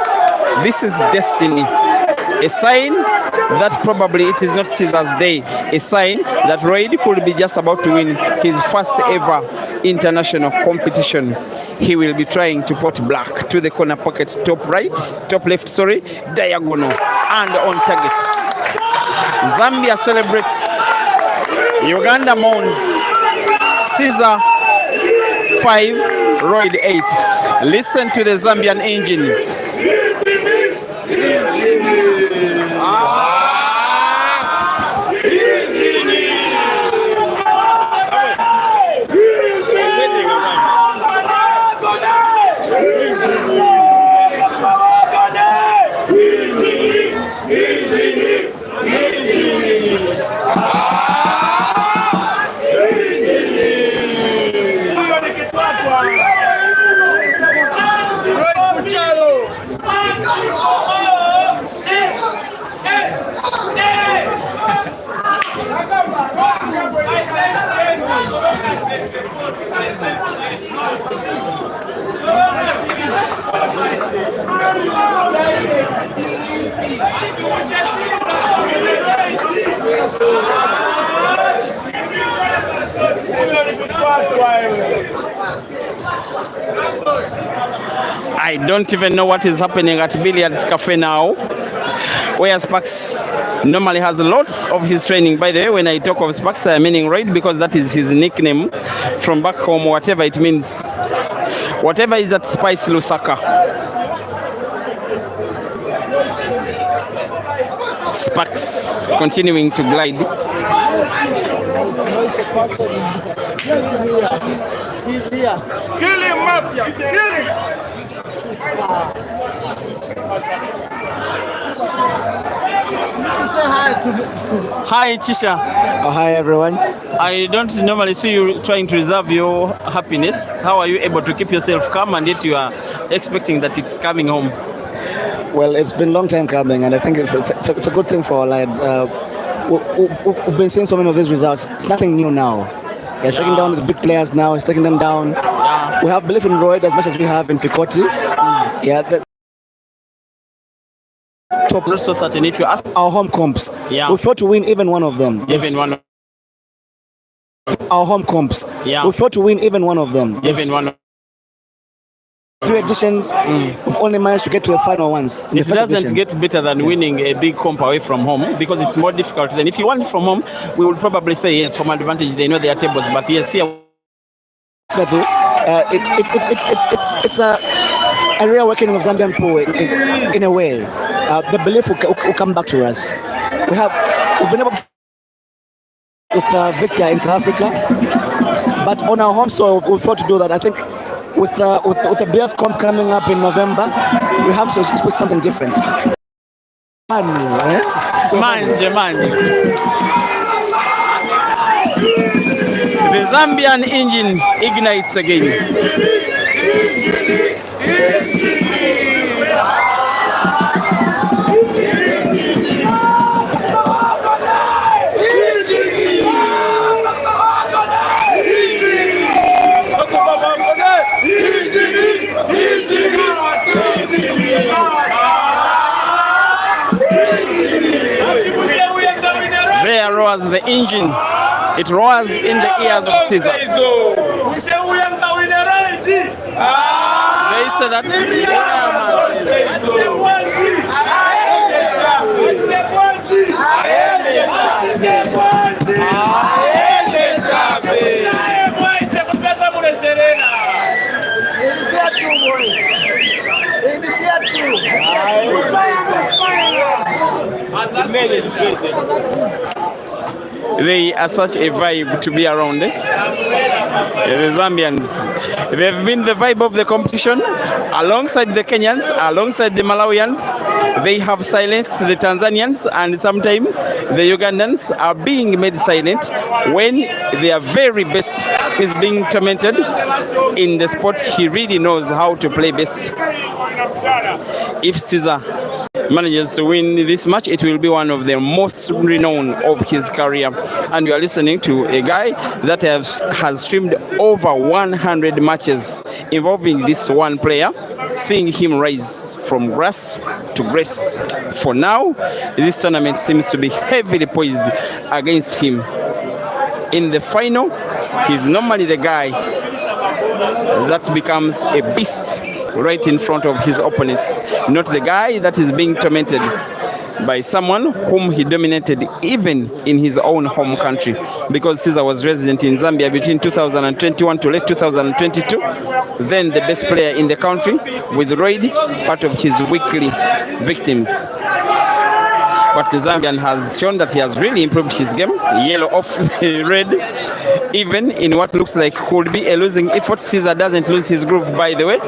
this is destiny, a sign that probably it is not Caesar's day, a sign that Royd could be just about to win his first ever international competition. He will be trying to put black to the corner pocket, top left, diagonal and on target. Zambia celebrates, Uganda mourns. Caesar 5, Royd 8. Listen to the Zambian engine. I don't even know what is happening at Billiards Cafe now, where Sparks normally has lots of his training. By the way, when I talk of Sparks, I'm meaning Royd because that is his nickname from back home, whatever it means. Whatever is at Spice Lusaka. Sparks continuing to glide. He's here. Kill him, Mafia! Kill him! Say hi to Hi, Chisha. Oh, hi everyone. I don't normally see you trying to reserve your happiness. How are you able to keep yourself calm and yet you are expecting that it's coming home? Well, it's been a long time coming, and I think it's a good thing for our lives. We've been seeing so many of these results. It's nothing new now. He's taking down the big players now. He's taking them down. Yeah. We have belief in Royd as much as we have in Fikoti. Yeah. Top. Not so certain. If you ask Our home comps. Yeah. We failed to win even one of them. even one, Our home comps. Yeah. We failed to win even one of them. even one. 3 editions, we've only managed to get to the final once. In the It first doesn't edition. get better than winning a big comp away from home because it's more difficult. Then if you won from home, we would probably say yes, home advantage. They know their tables, but yes, here. Definitely. It's a rare awakening of Zambian pool in a way. The belief will come back to us. We've been able with Victor in South Africa, but on our home soil we failed to do that. I think with the Bears comp coming up in November, we have to expect something different. Manje. The Zambian engine ignites again. There roars the engine. It roars in the ears of Caesar. They say that. They are such a vibe to be around. The Zambians, they've been the vibe of the competition alongside the Kenyans, alongside the Malawians. They have silenced the Tanzanians, and sometimes the Ugandans are being made silent when their very best is being tormented in the sport he really knows how to play best. If Caesar manages to win this match, it will be one of the most renowned of his career. And we are listening to a guy that has streamed over 100 matches involving this one player, seeing him rise from grass to grace. For now, this tournament seems to be heavily poised against him. In the final, he's normally the guy that becomes a beast right in front of his opponents, not the guy that is being tormented by someone whom he dominated even in his own home country, because Caesar was resident in Zambia between 2021 to late 2022, then the best player in the country, with Royd part of his weekly victims. But the Zambian has shown that he has really improved his game, yellow off the red, even in what looks like could be a losing effort. Caesar doesn't lose his groove, by the way.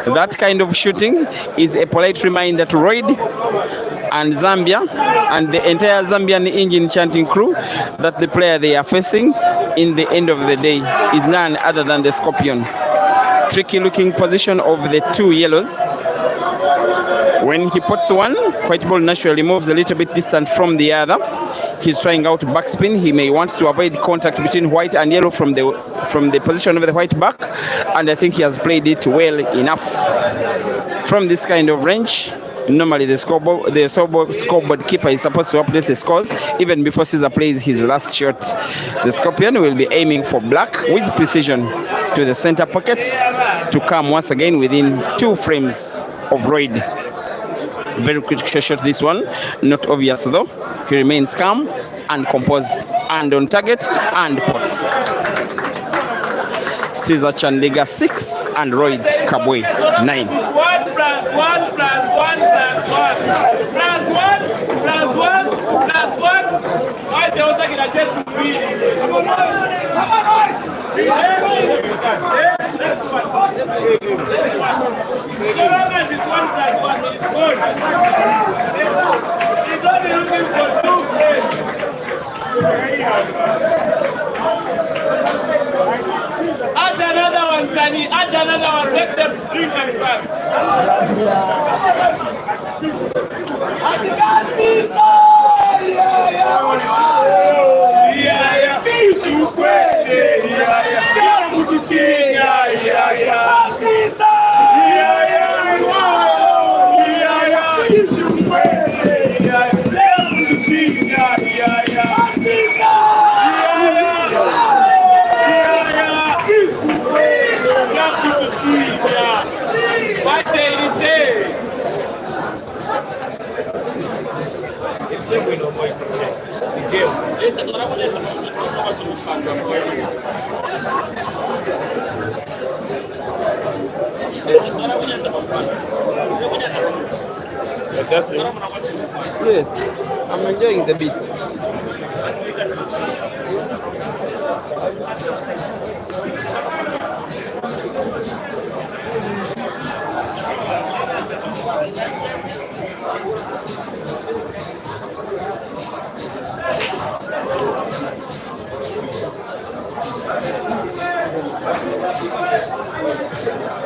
That kind of shooting is a polite reminder to Royd and Zambia and the entire Zambian engine chanting crew that the player they are facing in the end of the day is none other than the Scorpion. Tricky looking position of the two yellows. When he puts one, White Ball naturally moves a little bit distant from the other. He's trying out backspin. He may want to avoid contact between white and yellow from the position of the white back, and I think he has played it well enough. From this kind of range, normally the scoreboard keeper is supposed to update the scores even before Caesar plays his last shot. The Scorpion will be aiming for black with precision to the center pocket to come once again within 2 frames of Royd. Very critical shot this one, not obvious though. He remains calm and composed and on target and pots. Caesar Chandiga 6 and Royd Kabwe 9. 1 plus 1 plus 1 plus 1 plus 1 plus 1 plus 1. Wacha usa kila chetu mbili. Come on, add another one, Sunny. Add another one. Let them drink and back. Yes, I'm enjoying the beat.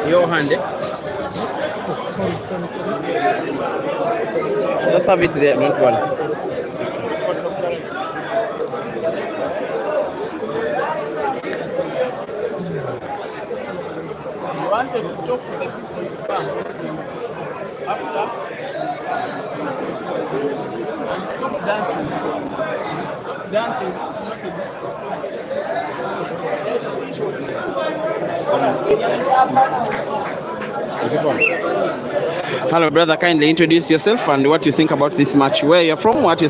Your hand, eh? Let's have it there, don't worry. You wanted to talk to the people you come after and stop dancing. Stop dancing, not a disco. Hello, brother. Kindly introduce yourself and what you think about this match. Where you're from? What you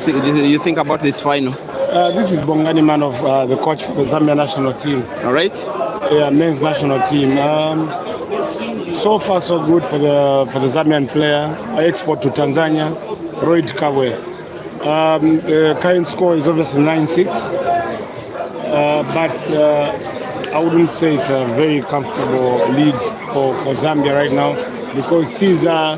think about this final? This is Bongani Man of the coach for the Zambia national team. All right. Yeah, men's national team. So far, so good for the Zambian player. I export to Tanzania, Royd Kabwe. The current score is obviously 9-6, but I wouldn't say it's a very comfortable lead for Zambia right now, because Caesar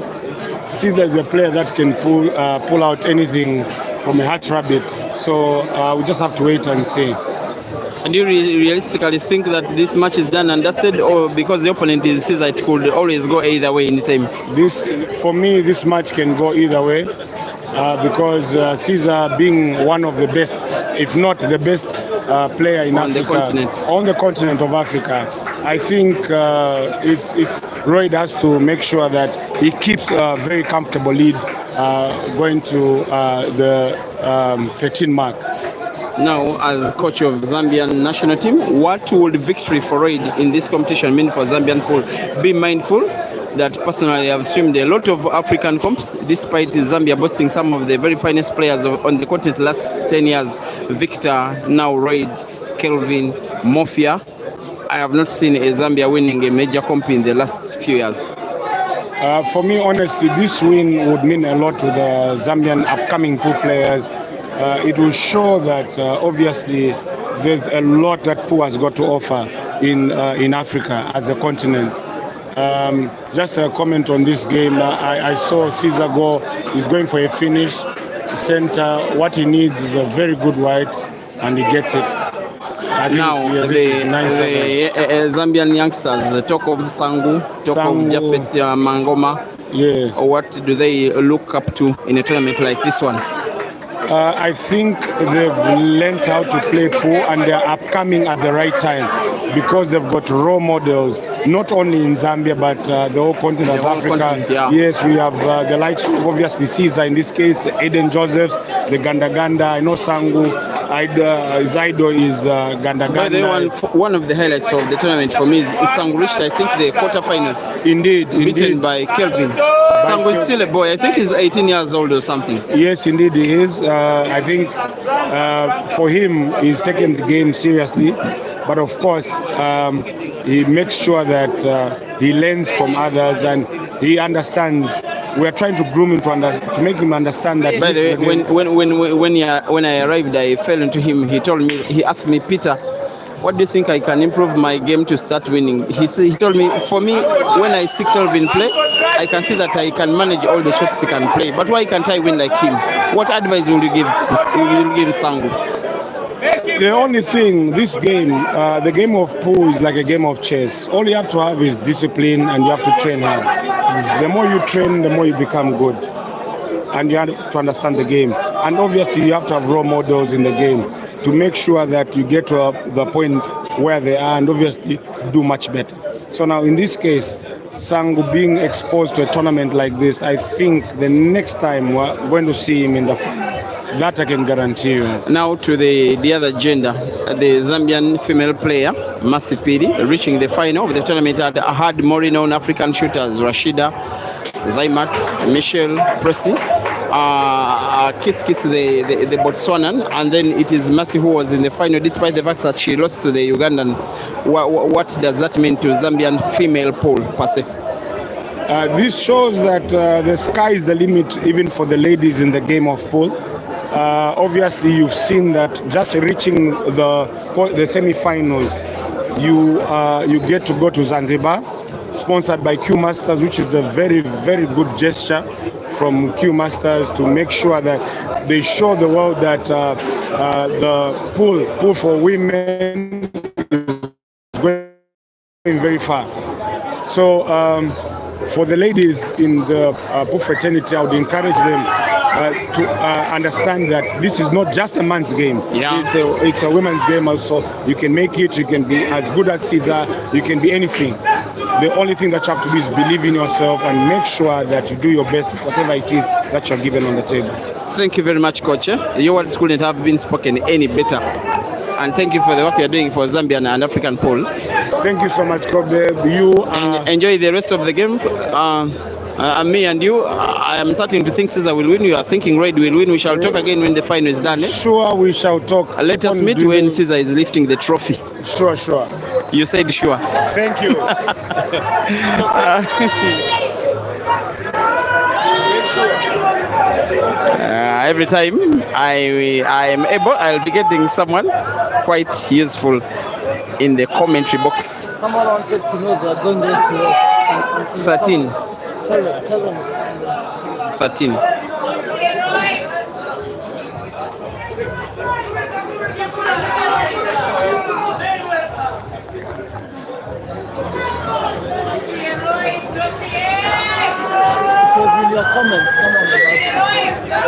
is a player that can pull out anything from a hatch rabbit. So we just have to wait and see. And do you realistically think that this match is done and dusted, or because the opponent is Caesar, it could always go either way anytime? For me, this match can go either way, because Caesar being one of the best, if not the best player in Africa, on the continent of Africa, I think it's Royd has to make sure that he keeps a very comfortable lead going to the 13 mark. Now, as coach of Zambian national team, what would victory for Royd in this competition mean for Zambian pool? Be mindful that personally I've streamed a lot of African comps, despite Zambia boasting some of the very finest players on the continent last 10 years. Victor, now Royd, Kelvin, Mofia. I have not seen a Zambia winning a major comp in the last few years. For me, honestly, this win would mean a lot to the Zambian upcoming pool players. It will show that obviously there's a lot that pool has got to offer in Africa as a continent. Just a comment on this game. I saw Caesar go. He's going for a finish. Center. What he needs is a very good white, and he gets it. Now, the Zambian youngsters, talk of Sangu, talk of Japhet Mangoma. Yes. What do they look up to in a tournament like this one? I think they've learned how to play pool, and they're upcoming at the right time, because they've got role models, not only in Zambia, but the whole continent of Africa. Yeah. Yes, we have the likes of obviously Caesar in this case, the Aiden Josephs, the Ganda. I know Sangu. His idol is Ganda. By the way, one of the highlights of the tournament for me is Sangu reached, I think, the quarterfinals. Indeed. Beaten by Kelvin. Sangu is still a boy. I think he's 18 years old or something. Yes, indeed he is. I think for him, he's taken the game seriously. but of course he makes sure that he learns from others and he understands. We are trying to groom him to make him understand that. By the way, when I arrived, I fell into him. He asked me, Peter, what do you think I can improve my game to start winning? He told me, for me, when I see Kelvin play, I can see that I can manage all the shots he can play. But why can't I win like him? What advice will you give Sangu? The only thing, this game, the game of pool is like a game of chess. All you have to have is discipline and you have to train hard. The more you train, the more you become good. And you have to understand the game. And obviously you have to have role models in the game to make sure that you get to the point where they are and obviously do much better. So now in this case, Sangu being exposed to a tournament like this, I think the next time we're going to see him in the final. That I can guarantee you. Now to the other gender, the Zambian female player, Mercy Piri, reaching the final of the tournament had more renowned African shooters, Rashida, Zaimat, Michelle, Pressy, Kiss the Botswanan, and then it is Mercy who was in the final despite the fact that she lost to the Ugandan. What does that mean to Zambian female pool per se? This shows that the sky is the limit even for the ladies in the game of pool. Obviously, you've seen that just reaching the semi-finals, you get to go to Zanzibar, sponsored by CUEMASTERS, which is a very, very good gesture from CUEMASTERS to make sure that they show the world that the pool for women is going very far. So for the ladies in the pool fraternity, I would encourage them to understand that this is not just a man's game. Yeah. It's a women's game also. You can make it, you can be as good as Caesar, you can be anything. The only thing that you have to do is believe in yourself and make sure that you do your best, whatever it is that you're given on the table. Thank you very much, Coach. Your words couldn't have been spoken any better. And thank you for the work you're doing for Zambian and African pool. Thank you so much, Kabwe. You enjoy the rest of the game. Me and you, I am starting to think Caesar will win. You are thinking Red will win. We shall talk again when the final is done. Sure, we shall talk. Let us meet when Caesar is lifting the trophy. Sure. You said sure. Thank you. Every time I am able, I'll be getting someone quite useful in the commentary box. Someone wanted to know they're going race to 13. Tell them. 13. It was in your comments, someone was asking.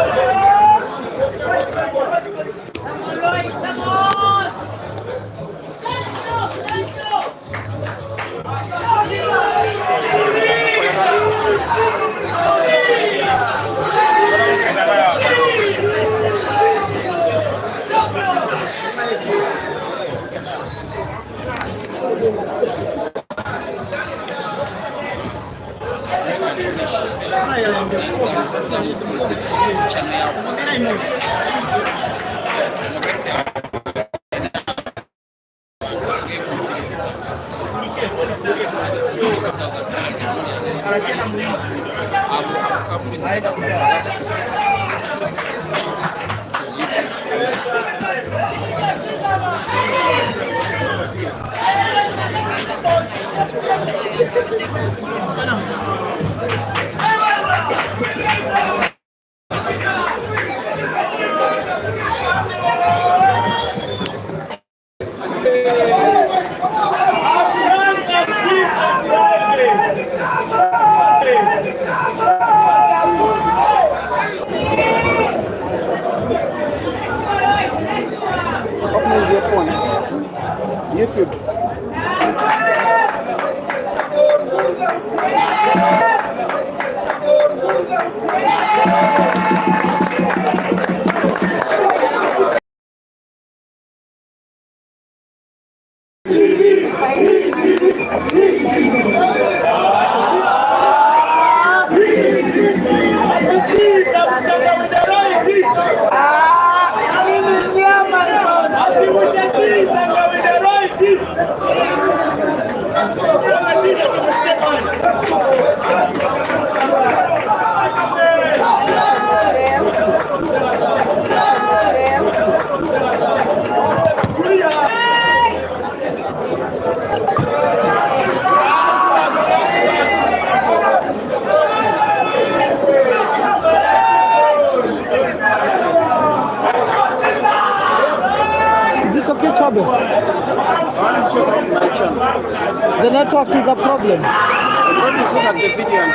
The network is a problem. I'm going to look at the video and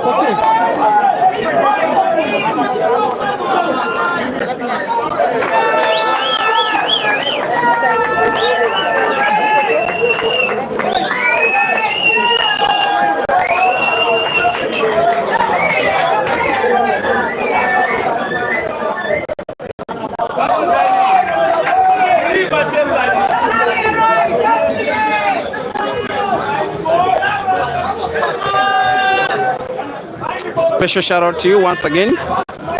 It's okay. special shout out to you once again,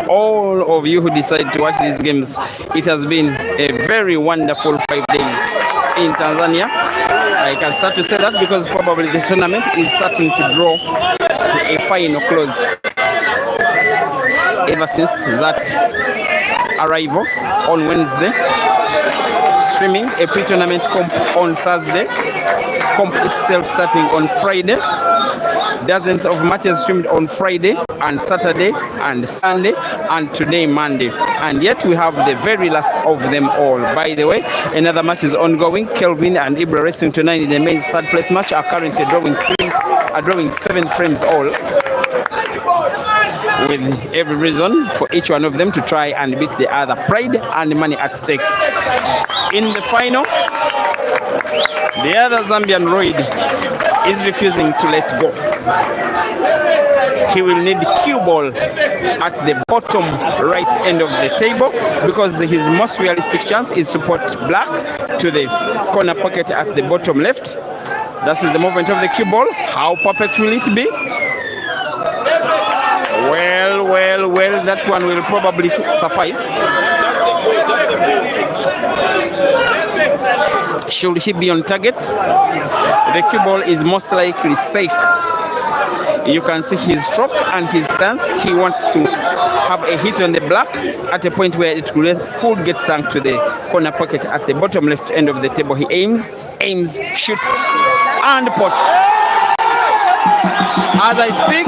all of you who decided to watch these games. It has been a very wonderful 5 days in Tanzania. I can start to say that because probably the tournament is starting to draw to a final close. Ever since that arrival on Wednesday, streaming a pre-tournament comp on Thursday, comp itself starting on Friday, dozens of matches streamed on Friday and Saturday and Sunday and today Monday, and yet we have the very last of them all. By the way, another match is ongoing. Kelvin and Ibra racing tonight in the men's third place match are currently drawing 7 frames all, with every reason for each one of them to try and beat the other. Pride and money at stake. In the final, the other Zambian Roid is refusing to let go. He will need cue ball at the bottom right end of the table because his most realistic chance is to put black to the corner pocket at the bottom left. That is the movement of the cue ball. How perfect will it be? Well, that one will probably suffice. Should he be on target, the cue ball is most likely safe. You can see his stroke and his stance. He wants to have a hit on the black at a point where it could get sunk to the corner pocket at the bottom left end of the table. He aims, shoots, and puts. As I speak,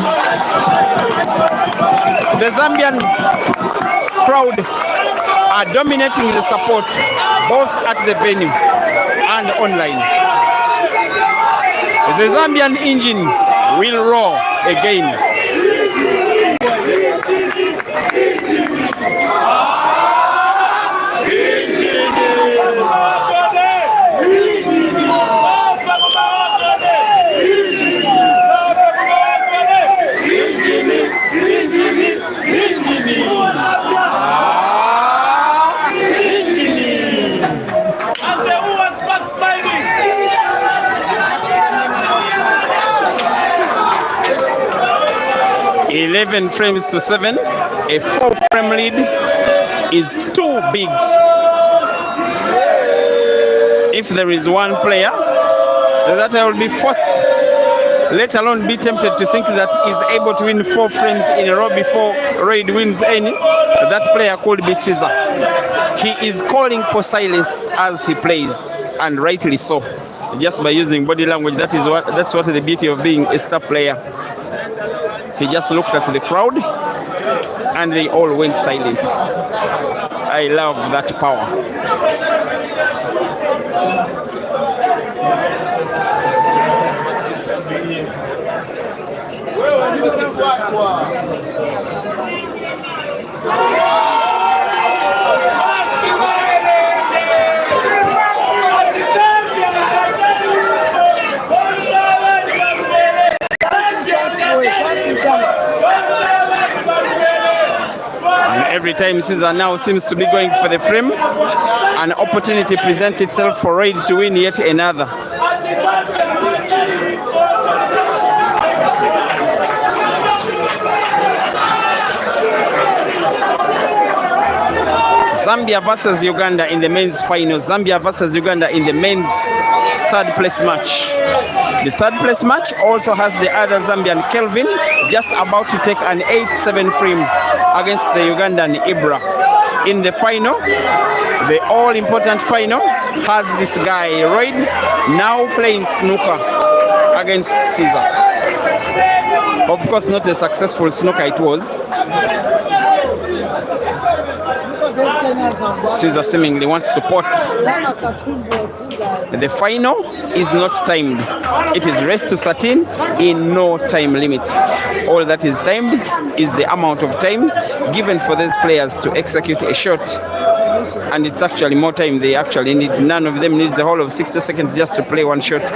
the Zambian crowd are dominating the support both at the venue and online. The Zambian engine will roar again. Eleven frames to 7. A 4-frame lead is too big. If there is one player that I will be forced, let alone be tempted to think that is able to win 4 frames in a row before Raid wins any, that player could be Caesar. He is calling for silence as he plays, and rightly so. Just by using body language, that's what the beauty of being a star player. He just looked at the crowd and they all went silent. I love that power. Every time Caesar now seems to be going for the frame, an opportunity presents itself for Raid to win yet another. Zambia versus Uganda in the men's final. Zambia versus Uganda in the men's third place match. The third place match also has the other Zambian Kelvin just about to take an 8-7 frame against the Ugandan Ibra. In the final, the all-important final, has this guy Royd now playing snooker against Caesar. Of course, not a successful snooker it was. Caesar seemingly wants to pot. The final is not timed. It is race to 13 in no time limit. All that is timed is the amount of time given for these players to execute a shot. And it's actually more time they actually need. None of them needs the whole of 60 seconds just to play one shot.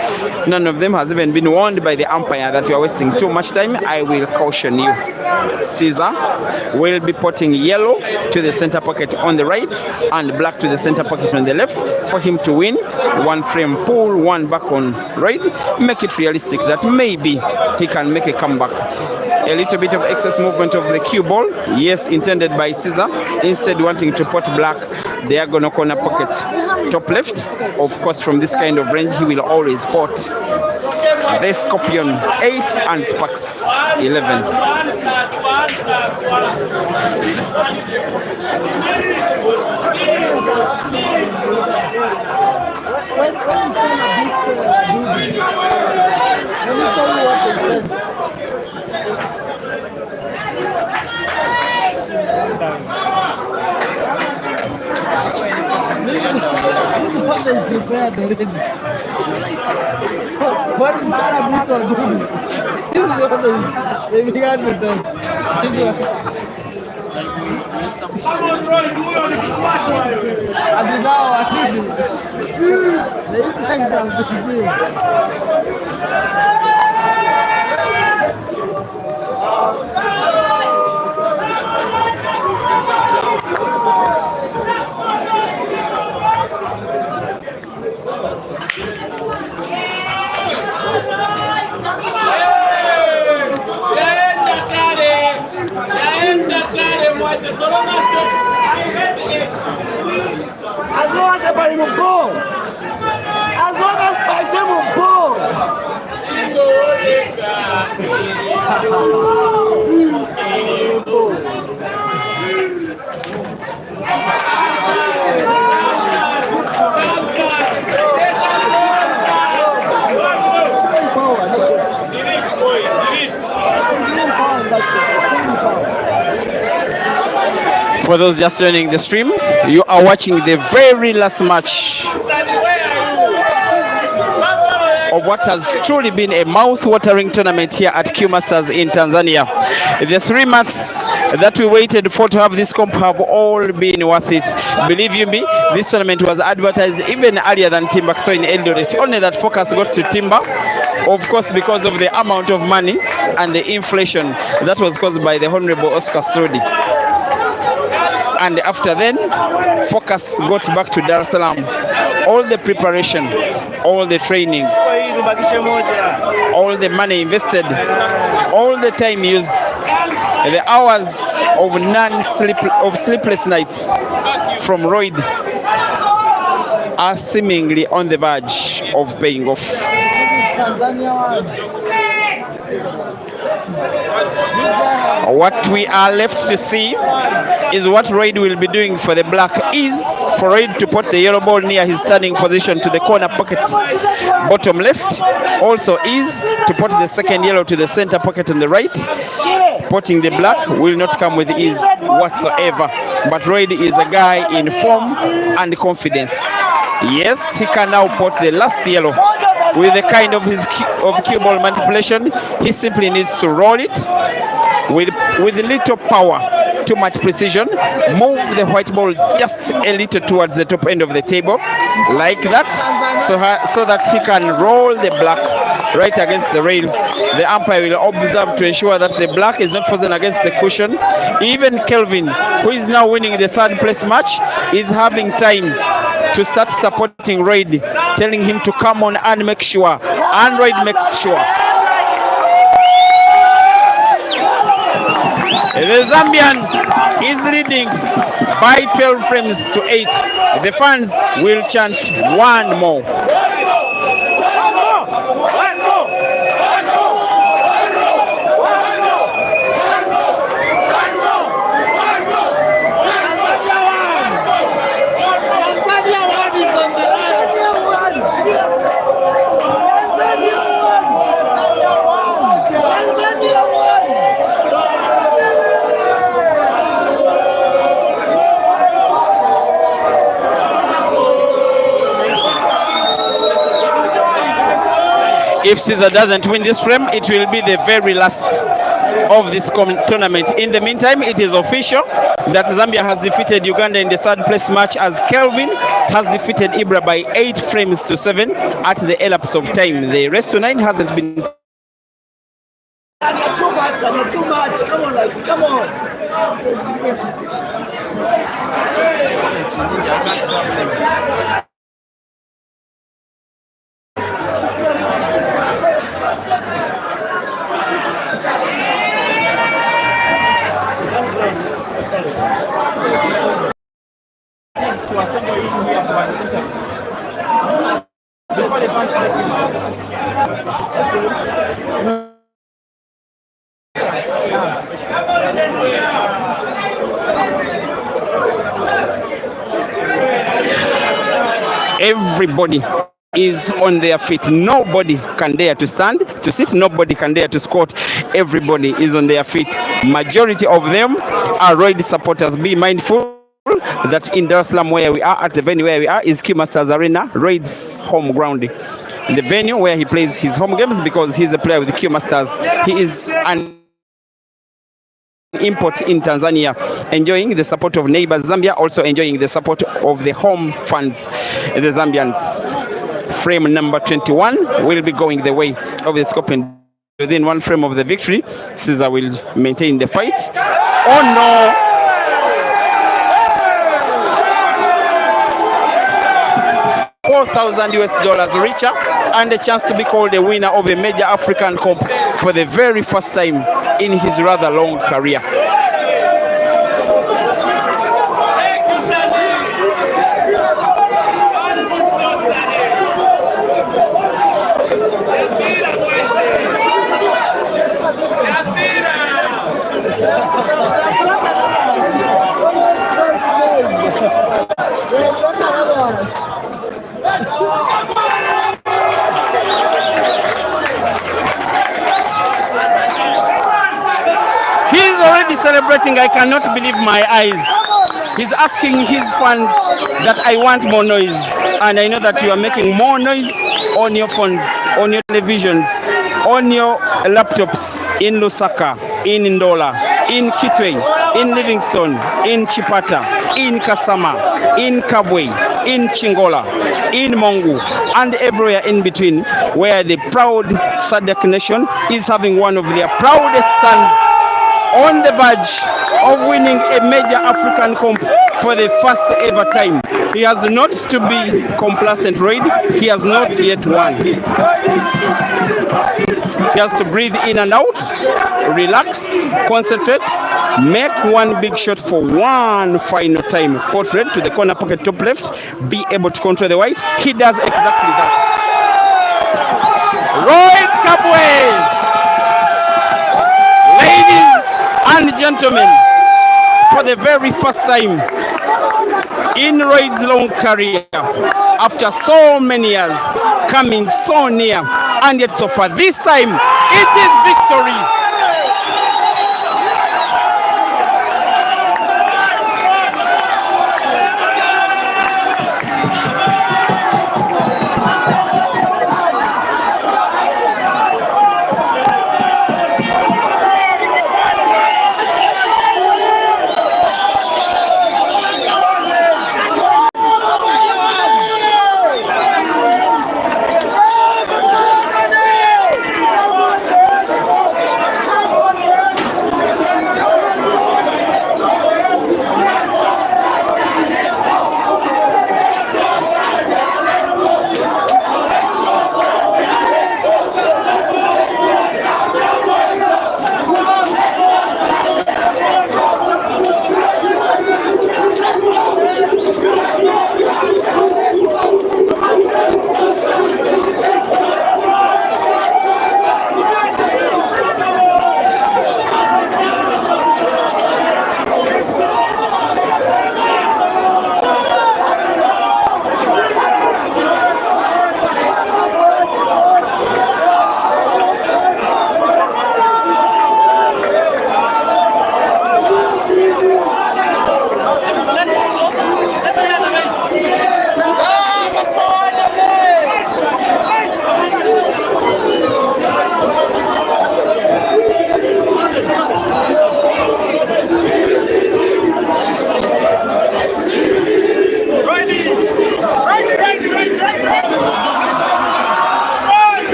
None of them has even been warned by the umpire that you are wasting too much time. I will caution you. Caesar will be putting yellow to the center pocket on the right and black to the center pocket on the left for him to win. One frame pull, one back on right. Make it realistic that maybe he can make a comeback. A little bit of excess movement of the cue ball, yes, intended by Caesar, instead wanting to put black diagonal corner pocket top left. Of course, from this kind of range he will always pot the Scorpion 8 and Sparks 11. When China beat let me show you what they said. This is what they prepared already. What China beat this is what they began to say. This is what as long as everybody will go, as long as Paisem will go. For those just joining the stream, you are watching the very last match of what has truly been a mouth-watering tournament here at CUEMASTERS in Tanzania. The 3 months that we waited for to have this comp have all been worth it. Believe you me, this tournament was advertised even earlier than Timber so in Eldoret. Only that focus got to Timber, of course, because of the amount of money and the inflation that was caused by the Honorable Oscar Sodi. And after then, focus got back to Dar es Salaam. All the preparation, all the training, all the money invested, all the time used, the hours of sleepless nights from Royd are seemingly on the verge of paying off. What we are left to see is what Royd will be doing for the black is for Royd to put the yellow ball near his standing position to the corner pocket bottom left. Also is to put the second yellow to the center pocket on the right. Putting the black will not come with ease whatsoever. But Royd is a guy in form and confidence. Yes, he can now put the last yellow. With the kind of his cue ball manipulation, he simply needs to roll it with little power, too much precision, move the white ball just a little towards the top end of the table, like that, so that he can roll the black right against the rail. The umpire will observe to ensure that the black is not frozen against the cushion. Even Kelvin, who is now winning the third place match, is having time to start supporting Royd, telling him to come on and make sure. And Royd makes sure. The Zambian is leading by 12 frames to 8. The fans will chant one more. If Caesar doesn't win this frame, it will be the very last of this tournament. In the meantime, it is official that Zambia has defeated Uganda in the third place match, as Kelvin has defeated Ibra by 8 frames to 7 at the elapse of time. The rest to 9 hasn't been. Too much. Come on, like, come on. To assemble in here for an interview. Before the fans take Everybody is on their feet. Nobody can dare to stand, to sit. Nobody can dare to squat. Everybody is on their feet. Majority of them are Royd supporters. Be mindful that in Dar es Salaam, where we are, at the venue where we are, is CUEMASTERS Arena, Royd's home ground. The venue where he plays his home games, because he's a player with the CUEMASTERS. He is an import in Tanzania, enjoying the support of neighbors Zambia, also enjoying the support of the home fans, the Zambians. Frame number 21 will be going the way of the Scorpion. Within one frame of the victory, Caesar will maintain the fight. Oh no! 4,000 US dollars richer, and a chance to be called a winner of a major African comp for the very first time in his rather long career. Celebrating, I cannot believe my eyes. He's asking his fans that I want more noise, and I know that you are making more noise on your phones, on your televisions, on your laptops in Lusaka, in Ndola, in Kitwe, in Livingstone, in Chipata, in Kasama, in Kabwe, in Chingola, in Mongu, and everywhere in between, where the proud SADC nation is having one of their proudest stands on the verge of winning a major African comp for the first ever time. He has not to be complacent, Royd. He has not yet won. He has to breathe in and out, relax, concentrate, make one big shot for one final time. Portrait to the corner pocket top left, be able to control the white. He does exactly that. Royd Kabwe! And gentlemen, for the very first time in Royd's long career, after so many years, coming so near, and yet so far, this time it is victory.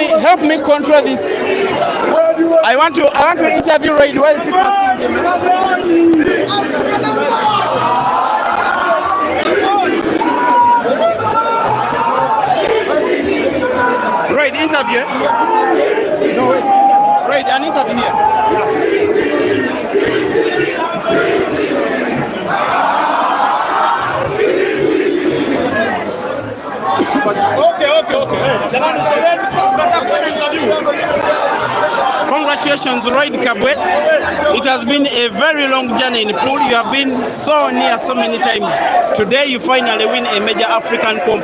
help me control this. I want to interview Raid while people are seeing them. Raid, interview. No, wait. Raid, an interview here. Congratulations, Royd Kabwe. It has been a very long journey in pool. You have been so near so many times. Today you finally win a major African comp.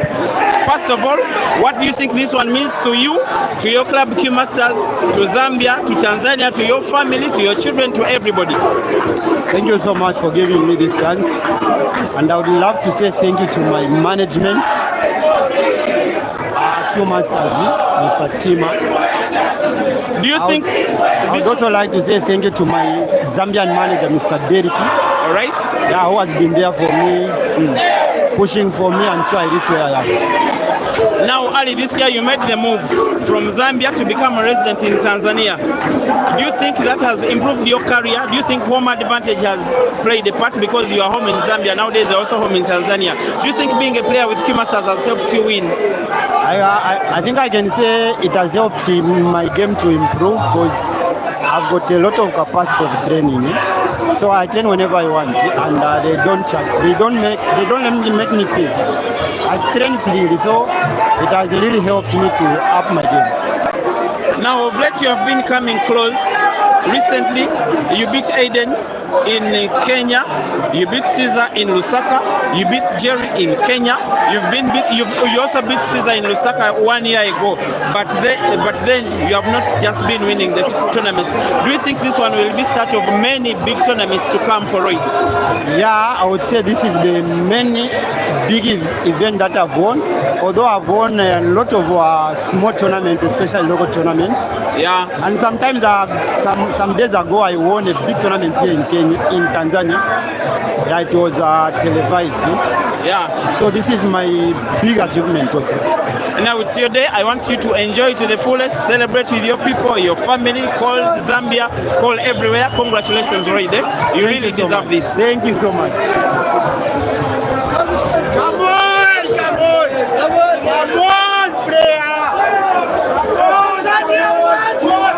First of all, what do you think this one means to you, to your club CUEMASTERS, to Zambia, to Tanzania, to your family, to your children, to everybody? Thank you so much for giving me this chance. And I would love to say thank you to my management, CUEMASTERS, Mr. Tima. Do you think... I would also like to say thank you to my Zambian manager, Mr. Deriki. All right. Yeah, who has been there for me, pushing for me until I reach where I am. Now, Ali, this year you made the move from Zambia to become a resident in Tanzania. Do you think that has improved your career? Do you think home advantage has played a part because you are home in Zambia? Nowadays, you're also home in Tanzania. Do you think being a player with CUEMASTERS has helped you win? I think I can say it has helped my game to improve because I've got a lot of capacity of training. So I train whenever I want, and they don't let me make me pay. I train freely, so it has really helped me to up my game. Now, of late you have been coming close. Recently, you beat Aiden in Kenya, you beat Caesar in Lusaka, you beat Jerry in Kenya, you also beat Caesar in Lusaka 1 year ago. But then you have not just been winning the tournaments. Do you think this one will be start of many big tournaments to come for Roy? Yeah, I would say this is the many big event that I've won. Although I've won a lot of small tournaments, especially local tournaments. Yeah. And sometimes some days ago I won a big tournament here in Kenya, in Tanzania. Yeah, it was televised. Yeah. So this is my big achievement also. Now it's your day. I want you to enjoy it to the fullest. Celebrate with your people, your family. Call Zambia, call everywhere. Congratulations, Roy. You really deserve this. Thank you so much. Come on, come on, come on, come on, player. Come on, Zambia, come on,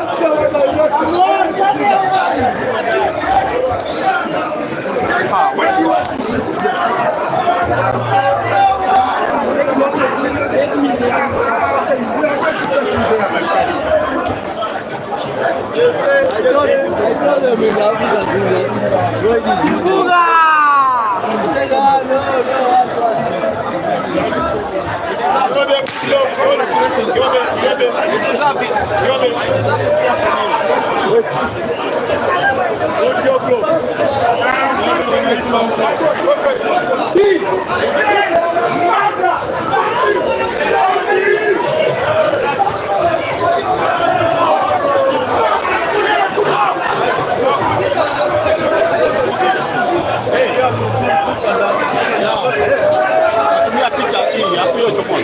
picha hii hapo hiyo chopo.